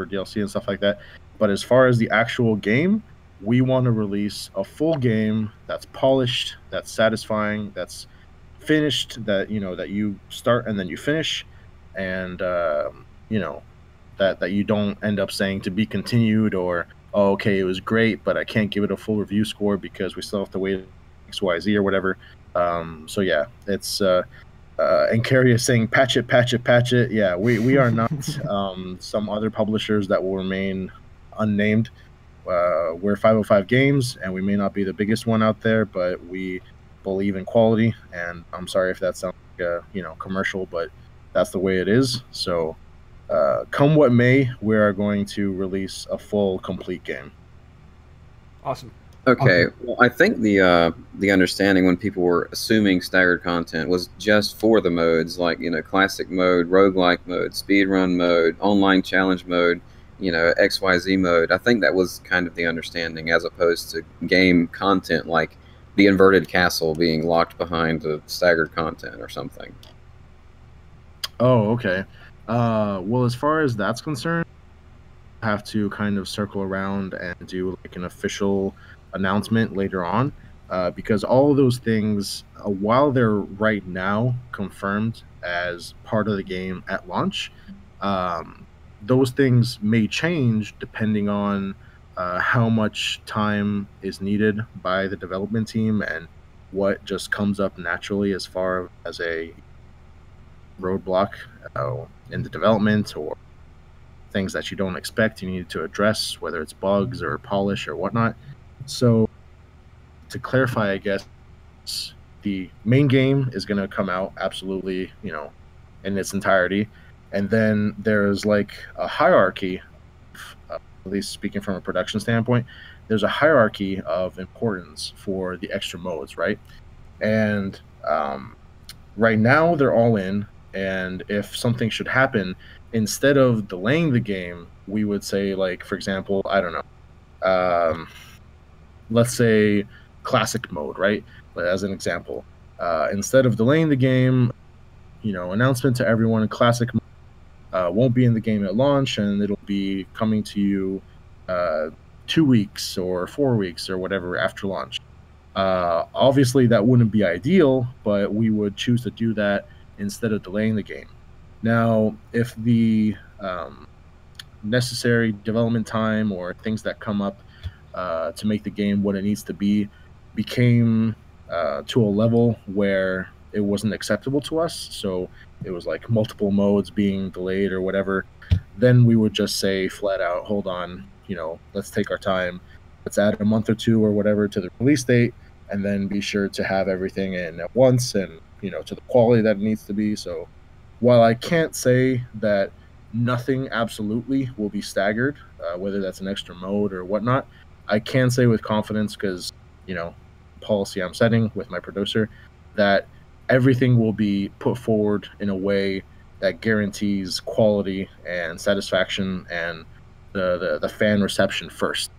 DLC and stuff like that. But as far as the actual game, we want to release a full game that's polished, that's satisfying, that's finished, that that you start and then you finish, and that you don't end up saying to be continued, or oh, okay, it was great, but I can't give it a full review score because we still have to wait XYZ or whatever. So yeah, it's Enkeria saying patch it. Yeah, we are not some other publishers that will remain unnamed. We're 505 Games, and we may not be the biggest one out there, but we believe in quality. And I'm sorry if that sounds like commercial, but that's the way it is. So come what may, we are going to release a full, complete game. Awesome. Okay, well, I think the understanding when people were assuming staggered content was just for the modes, like classic mode, roguelike mode, speedrun mode, online challenge mode, XYZ mode. I think that was kind of the understanding, as opposed to game content like the inverted castle being locked behind the staggered content or something. Oh, okay. Well, as far as that's concerned, I have to kind of circle around and do like an official announcement later on, because all of those things, while they're right now confirmed as part of the game at launch, those things may change depending on how much time is needed by the development team and what just comes up naturally as far as a roadblock in the development, or things that you don't expect you need to address, whether it's bugs or polish or whatnot. So to clarify, I guess the main game is going to come out absolutely, in its entirety. And then there's like a hierarchy, at least speaking from a production standpoint, there's a hierarchy of importance for the extra modes, right? And right now they're all in. And if something should happen, instead of delaying the game, we would say, like, for example, I don't know, let's say classic mode, right? As an example, instead of delaying the game, announcement to everyone in classic mode won't be in the game at launch, and it'll be coming to you 2 weeks or 4 weeks or whatever after launch. Obviously, that wouldn't be ideal, but we would choose to do that instead of delaying the game. Now, if the necessary development time or things that come up to make the game what it needs to be became to a level where it wasn't acceptable to us, so it was like multiple modes being delayed or whatever, then we would just say flat out, hold on, let's take our time, let's add a month or two or whatever to the release date, and then be sure to have everything in at once and to the quality that it needs to be. So while I can't say that nothing absolutely will be staggered, whether that's an extra mode or whatnot, I can say with confidence, because policy I'm setting with my producer, that everything will be put forward in a way that guarantees quality and satisfaction and the fan reception first.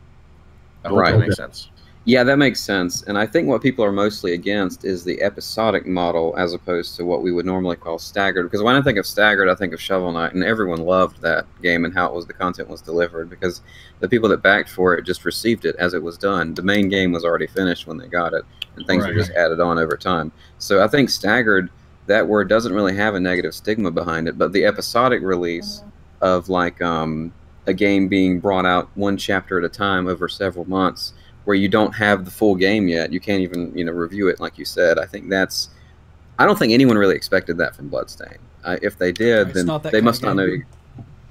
I hope that makes sense. Yeah, that makes sense. And I think what people are mostly against is the episodic model as opposed to what we would normally call staggered. Because when I think of staggered, I think of Shovel Knight, and everyone loved that game and how the content was delivered, because the people that backed for it just received it as it was done. The main game was already finished when they got it, and things were just added on over time. So I think staggered, that word doesn't really have a negative stigma behind it, but the episodic release of like a game being brought out one chapter at a time over several months, where you don't have the full game yet, you can't even review it, like you said. I think I don't think anyone really expected that from Bloodstained. If they did, then they must not know.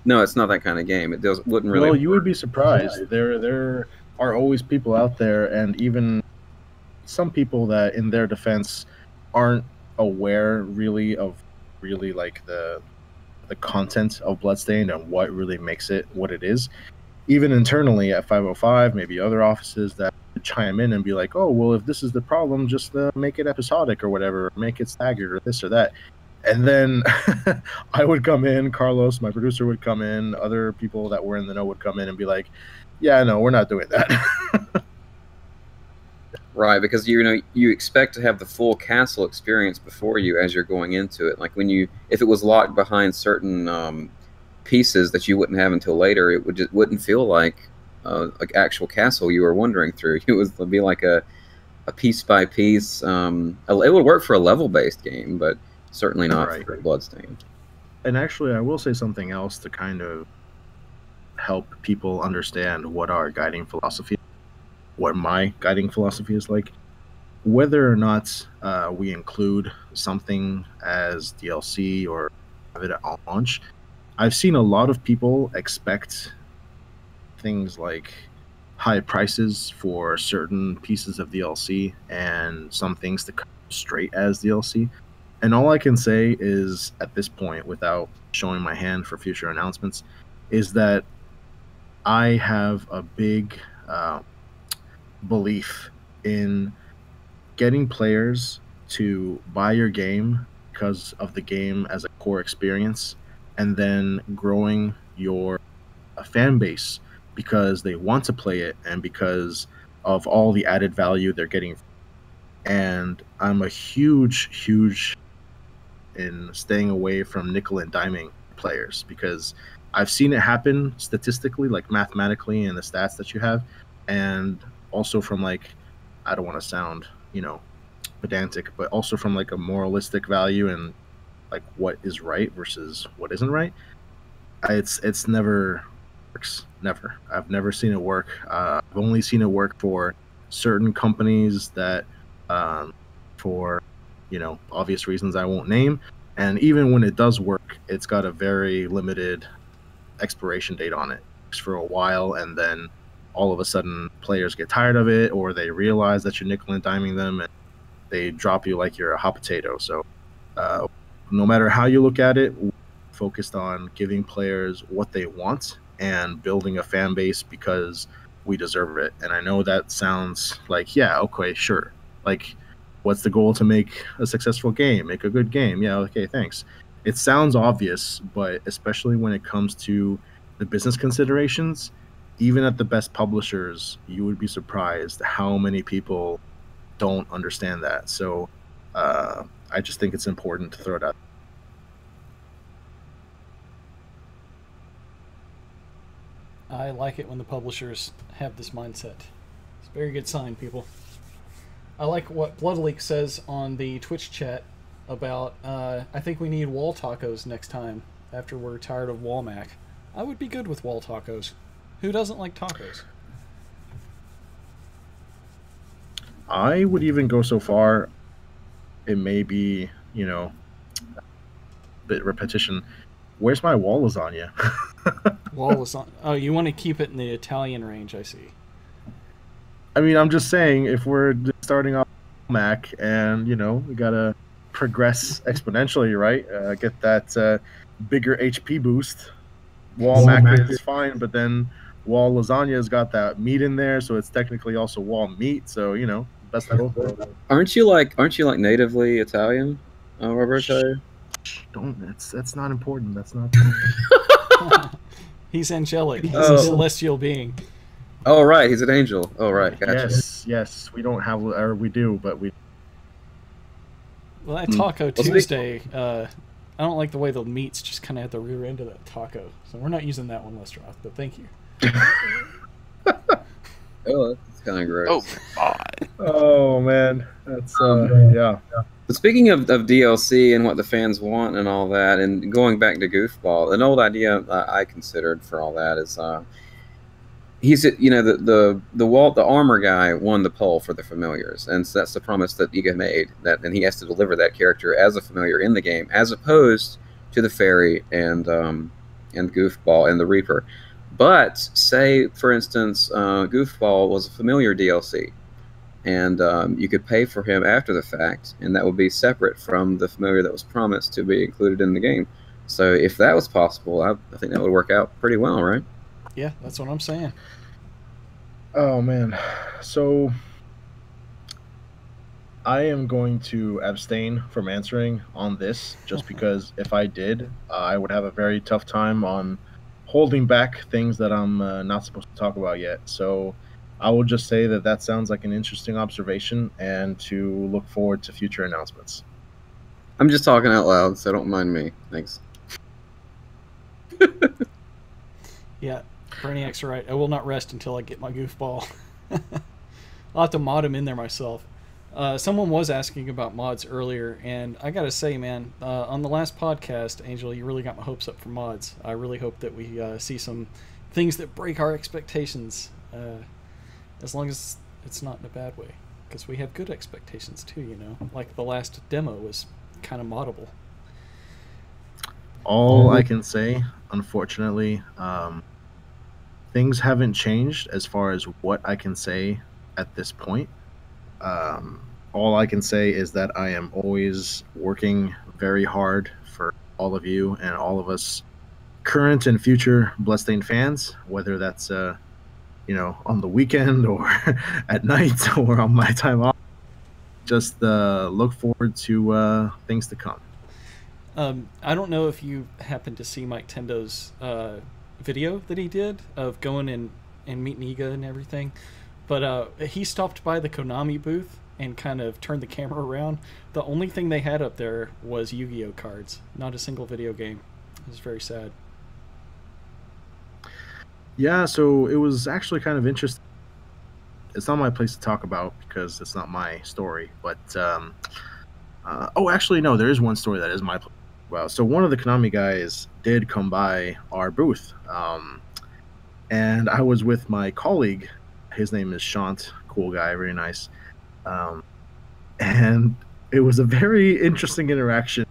No, it's not that kind of game. It wouldn't really. Well, you would be surprised. There are always people out there, and even some people that, in their defense, aren't aware really of like the content of Bloodstained and what really makes it what it is. Even internally at 505, maybe other offices that chime in and be like, oh, well, if this is the problem, just make it episodic or whatever, make it staggered or this or that. And then I would come in, Carlos, my producer, would come in, other people that were in the know would come in and be like, yeah, no, we're not doing that. Right, because you expect to have the full castle experience before you as you're going into it. Like if it was locked behind certain pieces that you wouldn't have until later, it wouldn't feel like like actual castle you were wandering through. It would be like a piece by piece. It would work for a level based game, but certainly not for Bloodstained. And actually, I will say something else to kind of help people understand what our guiding philosophy, what my guiding philosophy is like. Whether or not we include something as DLC or have it at launch, I've seen a lot of people expect things like high prices for certain pieces of DLC and some things to come straight as DLC. And all I can say is, at this point, without showing my hand for future announcements, is that I have a big belief in getting players to buy your game because of the game as a core experience, and then growing your fan base because they want to play it and because of all the added value they're getting. And I'm a huge in staying away from nickel and diming players, because I've seen it happen statistically, like mathematically, in the stats that you have, and also from, like, I don't want to sound, pedantic, but also from like a moralistic value and like what is right versus what isn't right. It's never works. Never. I've never seen it work. I've only seen it work for certain companies that, for obvious reasons I won't name. And even when it does work, it's got a very limited expiration date on it. It's for a while, and then all of a sudden players get tired of it, or they realize that you're nickel and diming them, and they drop you like you're a hot potato. So no matter how you look at it, we're focused on giving players what they want and building a fan base because we deserve it. And I know that sounds like, yeah, okay, sure. Like, what's the goal? To make a successful game, make a good game. Yeah, okay, thanks. It sounds obvious, but especially when it comes to the business considerations, even at the best publishers, you would be surprised how many people don't understand that. So I just think it's important to throw it out. I like it when the publishers have this mindset. It's a very good sign, people. I like what Bloodleak says on the Twitch chat about, I think we need wall tacos next time after we're tired of Wall-Mac. I would be good with wall tacos. Who doesn't like tacos? I would even go so far, it may be, a bit repetition. Where's my wall lasagna? Wall lasagna. Oh, you want to keep it in the Italian range, I see. I mean, I'm just saying, if we're starting off Mac and, we got to progress exponentially, right? Get that bigger HP boost. Wall Mac is fine, but then wall lasagna's got that meat in there, so it's technically also wall meat. So best of both. Aren't you like natively Italian, Roberto? Don't. That's not important. That's not. He's angelic. He's a celestial being. Oh right, he's an angel. Oh right, gotcha. Yes. We don't have, or we do, but we. Well, that Taco Tuesday. I don't like the way the meat's just kind of at the rear end of that taco, so we're not using that one, Lestroth. But thank you. Oh, that's kind of gross. Oh my. Oh man, that's yeah. But speaking of DLC and what the fans want and all that, and going back to Goofball, an old idea I considered for all that is, he's the armor guy won the poll for the familiars, and so that's the promise that IGA made, that then he has to deliver that character as a familiar in the game, as opposed to the fairy and Goofball and the Reaper. But say, for instance, Goofball was a familiar DLC, and you could pay for him after the fact, and that would be separate from the familiar that was promised to be included in the game. So if that was possible, I think that would work out pretty well, right? Yeah, that's what I'm saying. Oh man, so I am going to abstain from answering on this, just because if I did, I would have a very tough time on holding back things that I'm not supposed to talk about yet. So I will just say that sounds like an interesting observation, and to look forward to future announcements. I'm just talking out loud, so don't mind me. Thanks. Yeah. Brainiac's right. I will not rest until I get my goofball. I'll have to mod him in there myself. Someone was asking about mods earlier, and I gotta say, man, on the last podcast, Angel, you really got my hopes up for mods. I really hope that we see some things that break our expectations, as long as it's not in a bad way, because we have good expectations too, you know? Like the last demo was kind of moddable. All I can say, unfortunately, things haven't changed as far as what I can say at this point. All I can say is that I am always working very hard for all of you and all of us current and future Bloodstained fans, whether that's on the weekend or at night or on my time off. Just look forward to things to come. I don't know if you happened to see Mike Tendo's video that he did of going and meeting Iga and everything, but he stopped by the Konami booth and kind of turned the camera around. The only thing they had up there was Yu-Gi-Oh cards, not a single video game. It was very sad. Yeah, so it was actually kind of interesting. It's not my place to talk about because it's not my story, but actually no, there is one story that is my place. Well, so one of the Konami guys did come by our booth, and I was with my colleague. His name is Shant, cool guy, very nice, and it was a very interesting interaction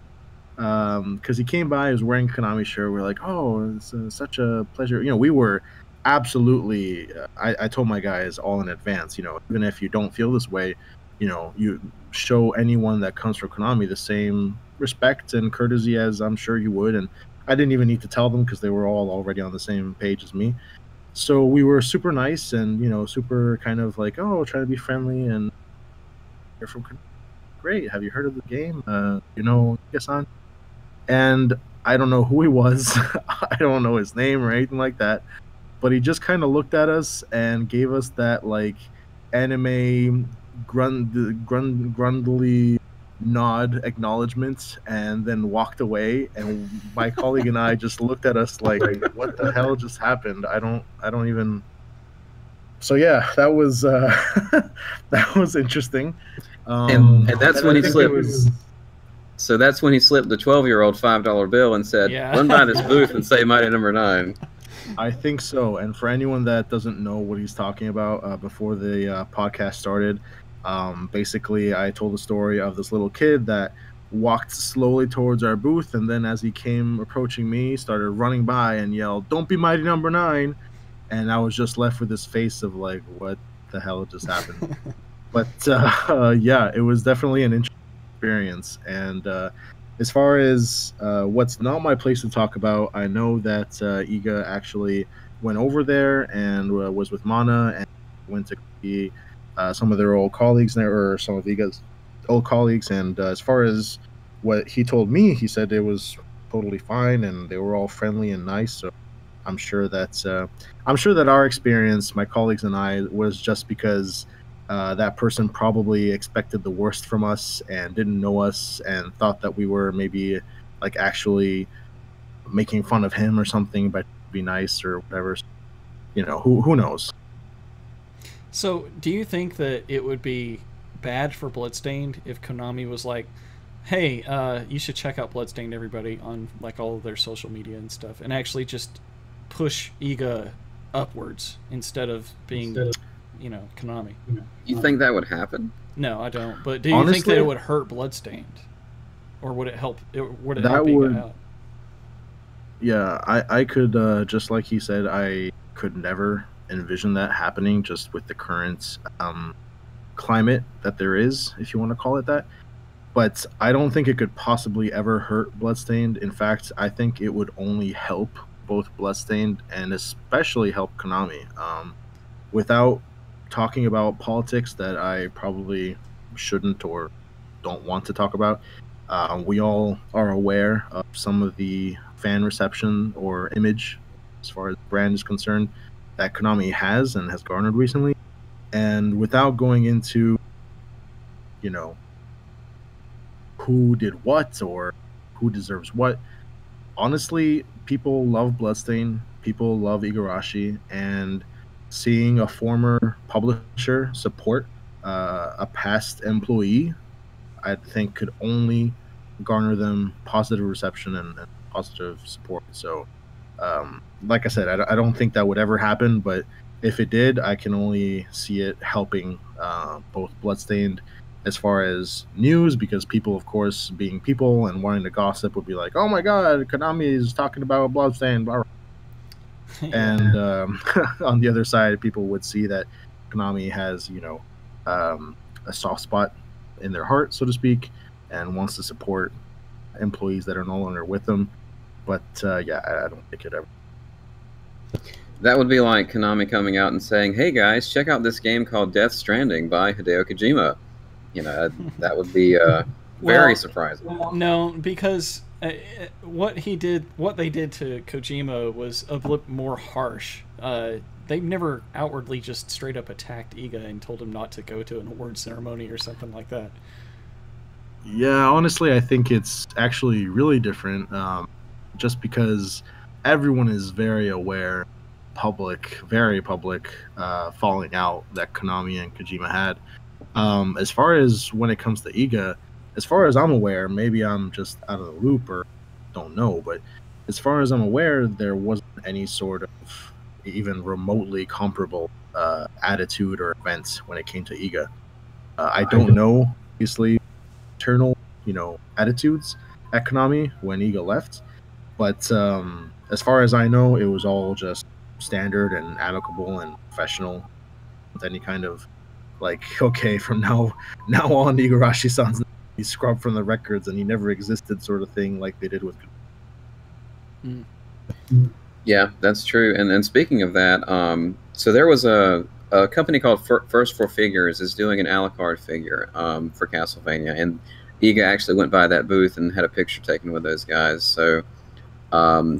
because he came by, he was wearing a Konami shirt. We're like, oh, it's such a pleasure. We were absolutely. I told my guys all in advance. Even if you don't feel this way, you show anyone that comes from Konami the same respect and courtesy as I'm sure you would. And I didn't even need to tell them because they were all already on the same page as me. So we were super nice and, super kind of like, oh, try to be friendly. And you're from Konami. Great. Have you heard of the game? IGA-san? And I don't know who he was. I don't know his name or anything like that. But he just kind of looked at us and gave us that like anime grundly nod acknowledgement and then walked away. And my colleague and I just looked at us like, what the hell just happened? I don't even. So yeah, that was that was interesting. And that's when he slipped. So that's when he slipped the 12-year-old $5 bill and said, run by this booth and say Mighty Number 9. I think so. And for anyone that doesn't know what he's talking about, before the podcast started, basically I told the story of this little kid that walked slowly towards our booth, and then as he came approaching me, started running by and yelled, "Don't be Mighty Number 9." And I was just left with this face of like, what the hell just happened? But yeah, it was definitely an interesting experience. And as far as what's not my place to talk about, I know that Iga actually went over there and was with Mana and went to see some of their old colleagues there, or some of Iga's old colleagues. And as far as what he told me, he said it was totally fine and they were all friendly and nice. So I'm sure that our experience, my colleagues and I, was just because that person probably expected the worst from us and didn't know us and thought that we were maybe like actually making fun of him or something, but be nice or whatever. Who knows? So do you think that it would be bad for Bloodstained if Konami was like, hey, you should check out Bloodstained, everybody, on like all of their social media and stuff, and actually just push Iga upwards instead of being Konami? You think that would happen? No, I don't. But do you think that it would hurt Bloodstained, or would it help? Would it help Iga out? Yeah, I could just like he said, I could never envision that happening just with the current climate that there is, if you want to call it that. But I don't think it could possibly ever hurt Bloodstained. In fact, I think it would only help both Bloodstained and especially help Konami. Without talking about politics that I probably shouldn't or don't want to talk about, we all are aware of some of the fan reception or image, as far as the brand is concerned, that Konami has and has garnered recently. And without going into, who did what or who deserves what, honestly, people love Bloodstained. people love Igarashi, and seeing a former publisher support a past employee, I think could only garner them positive reception and positive support. So, like I said, I don't think that would ever happen, but if it did, I can only see it helping both Bloodstained as far as news, because people, of course, being people and wanting to gossip, would be like, "Oh my God, Konami is talking about Bloodstained." Blah, blah. And on the other side, people would see that Konami has, a soft spot in their heart, so to speak, and wants to support employees that are no longer with them. But yeah, I don't think it ever. That would be like Konami coming out and saying, "Hey guys, check out this game called Death Stranding by Hideo Kojima." That would be very surprising. No, because what they did to Kojima was a bit more harsh. They never outwardly just straight up attacked Iga and told him not to go to an award ceremony or something like that. Yeah, honestly, I think it's actually really different, just because everyone is very aware, very public, falling out that Konami and Kojima had. As far as when it comes to Iga, as far as I'm aware, maybe I'm just out of the loop or don't know, but as far as I'm aware, there wasn't any sort of even remotely comparable attitude or event when it came to Iga. I don't know, obviously, internal, attitudes at Konami when Iga left, but as far as I know, it was all just standard and amicable and professional, with any kind of like, okay, from now on, Igarashi-san's he's scrubbed from the records and he never existed sort of thing, like they did with. Yeah, that's true. And speaking of that, so there was a company called First Four Figures is doing an a la carte figure for Castlevania, and Iga actually went by that booth and had a picture taken with those guys. So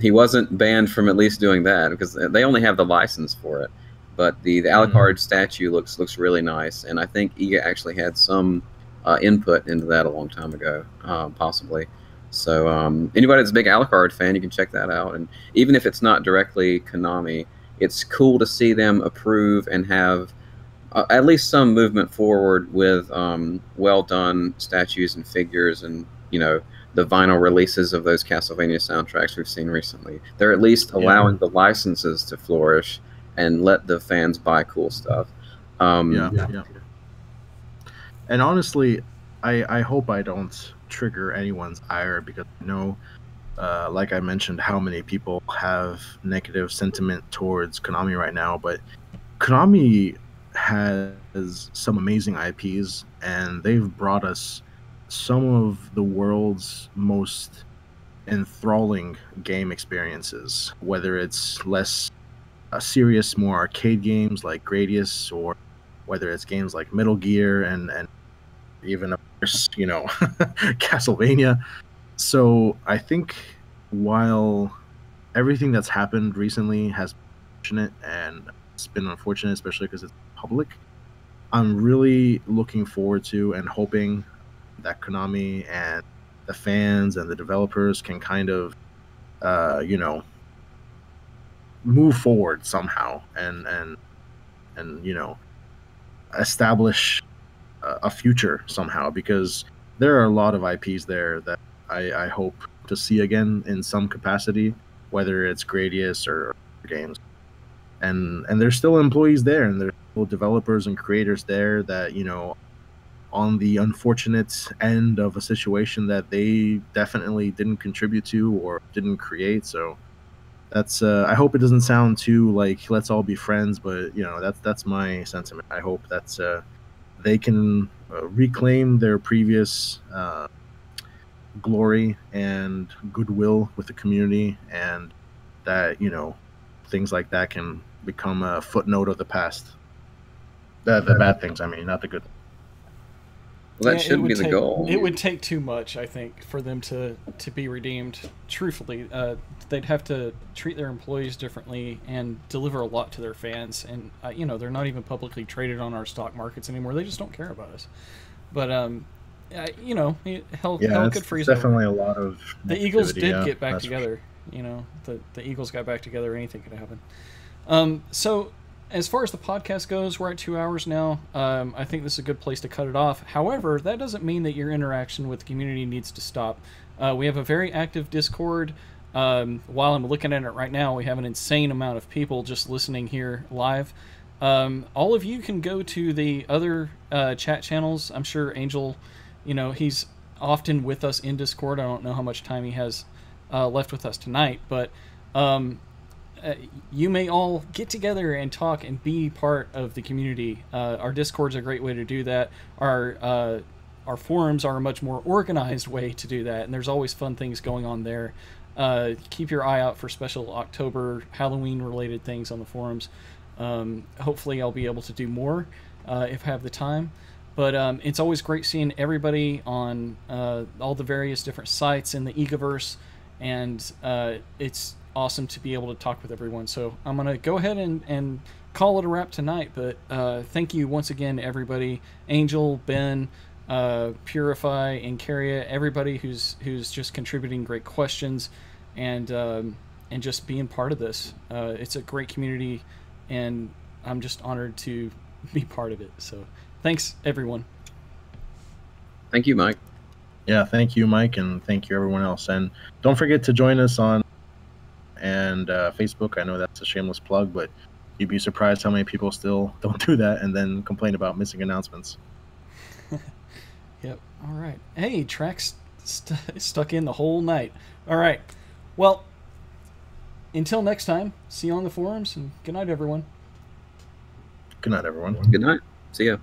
he wasn't banned from at least doing that, because they only have the license for it. But the a la carte statue looks really nice, and I think Iga actually had some input into that a long time ago, possibly. So anybody that's a big a la carte fan, you can check that out. And even if it's not directly Konami, it's cool to see them approve and have at least some movement forward with well-done statues and figures, and the vinyl releases of those Castlevania soundtracks we've seen recently. They're at least allowing the licenses to flourish and let the fans buy cool stuff. Yeah. And honestly, I hope I don't trigger anyone's ire, because I know, like I mentioned, how many people have negative sentiment towards Konami right now. But Konami has some amazing IPs, and they've brought us some of the world's most enthralling game experiences, whether it's less serious, more arcade games like Gradius, or whether it's games like Metal Gear and even, of course, Castlevania. So I think while everything that's happened recently has been unfortunate, and it's been unfortunate, especially because it's public, I'm really looking forward to and hoping that Konami and the fans and the developers can kind of, move forward somehow and establish a future somehow, because there are a lot of IPs there that I hope to see again in some capacity, whether it's Gradius or games. And there's still employees there, and there's still developers and creators there that, on the unfortunate end of a situation that they definitely didn't contribute to or didn't create. So that's I hope it doesn't sound too like let's all be friends, but that's my sentiment. I hope that they can reclaim their previous glory and goodwill with the community, and that things like that can become a footnote of the past. The bad things, I mean, not the good. Well, that shouldn't be the goal. It would take too much, I think, for them to be redeemed. Truthfully, they'd have to treat their employees differently and deliver a lot to their fans. And they're not even publicly traded on our stock markets anymore. They just don't care about us. But hell, good for you. Definitely a lot of the Eagles did get back together. You know, the Eagles got back together, anything could happen. So as far as the podcast goes, we're at 2 hours now. I think this is a good place to cut it off. However, that doesn't mean that your interaction with the community needs to stop. We have a very active Discord. While I'm looking at it right now, we have an insane amount of people just listening here live. All of you can go to the other chat channels. I'm sure Angel, you know, he's often with us in Discord. I don't know how much time he has left with us tonight, but you may all get together and talk and be part of the community. Our Discord's a great way to do that. Our forums are a much more organized way to do that, and there's always fun things going on there. Keep your eye out for special October Halloween-related things on the forums. Hopefully I'll be able to do more if I have the time. But it's always great seeing everybody on all the various different sites in the Igaverse, and it's awesome to be able to talk with everyone. So I'm going to go ahead and call it a wrap tonight, but thank you once again, everybody. Angel, Ben, Purify, Enkeria, everybody who's just contributing great questions and just being part of this. It's a great community, and I'm just honored to be part of it. So thanks, everyone. Thank you, Mike. Yeah, thank you, Mike, and thank you, everyone else. And don't forget to join us on Facebook. I know that's a shameless plug, but you'd be surprised how many people still don't do that and then complain about missing announcements. Yep. All right. Hey, Track's stuck in the whole night. All right. Well, until next time, see you on the forums, and good night, everyone. Good night, everyone. Good night. See ya.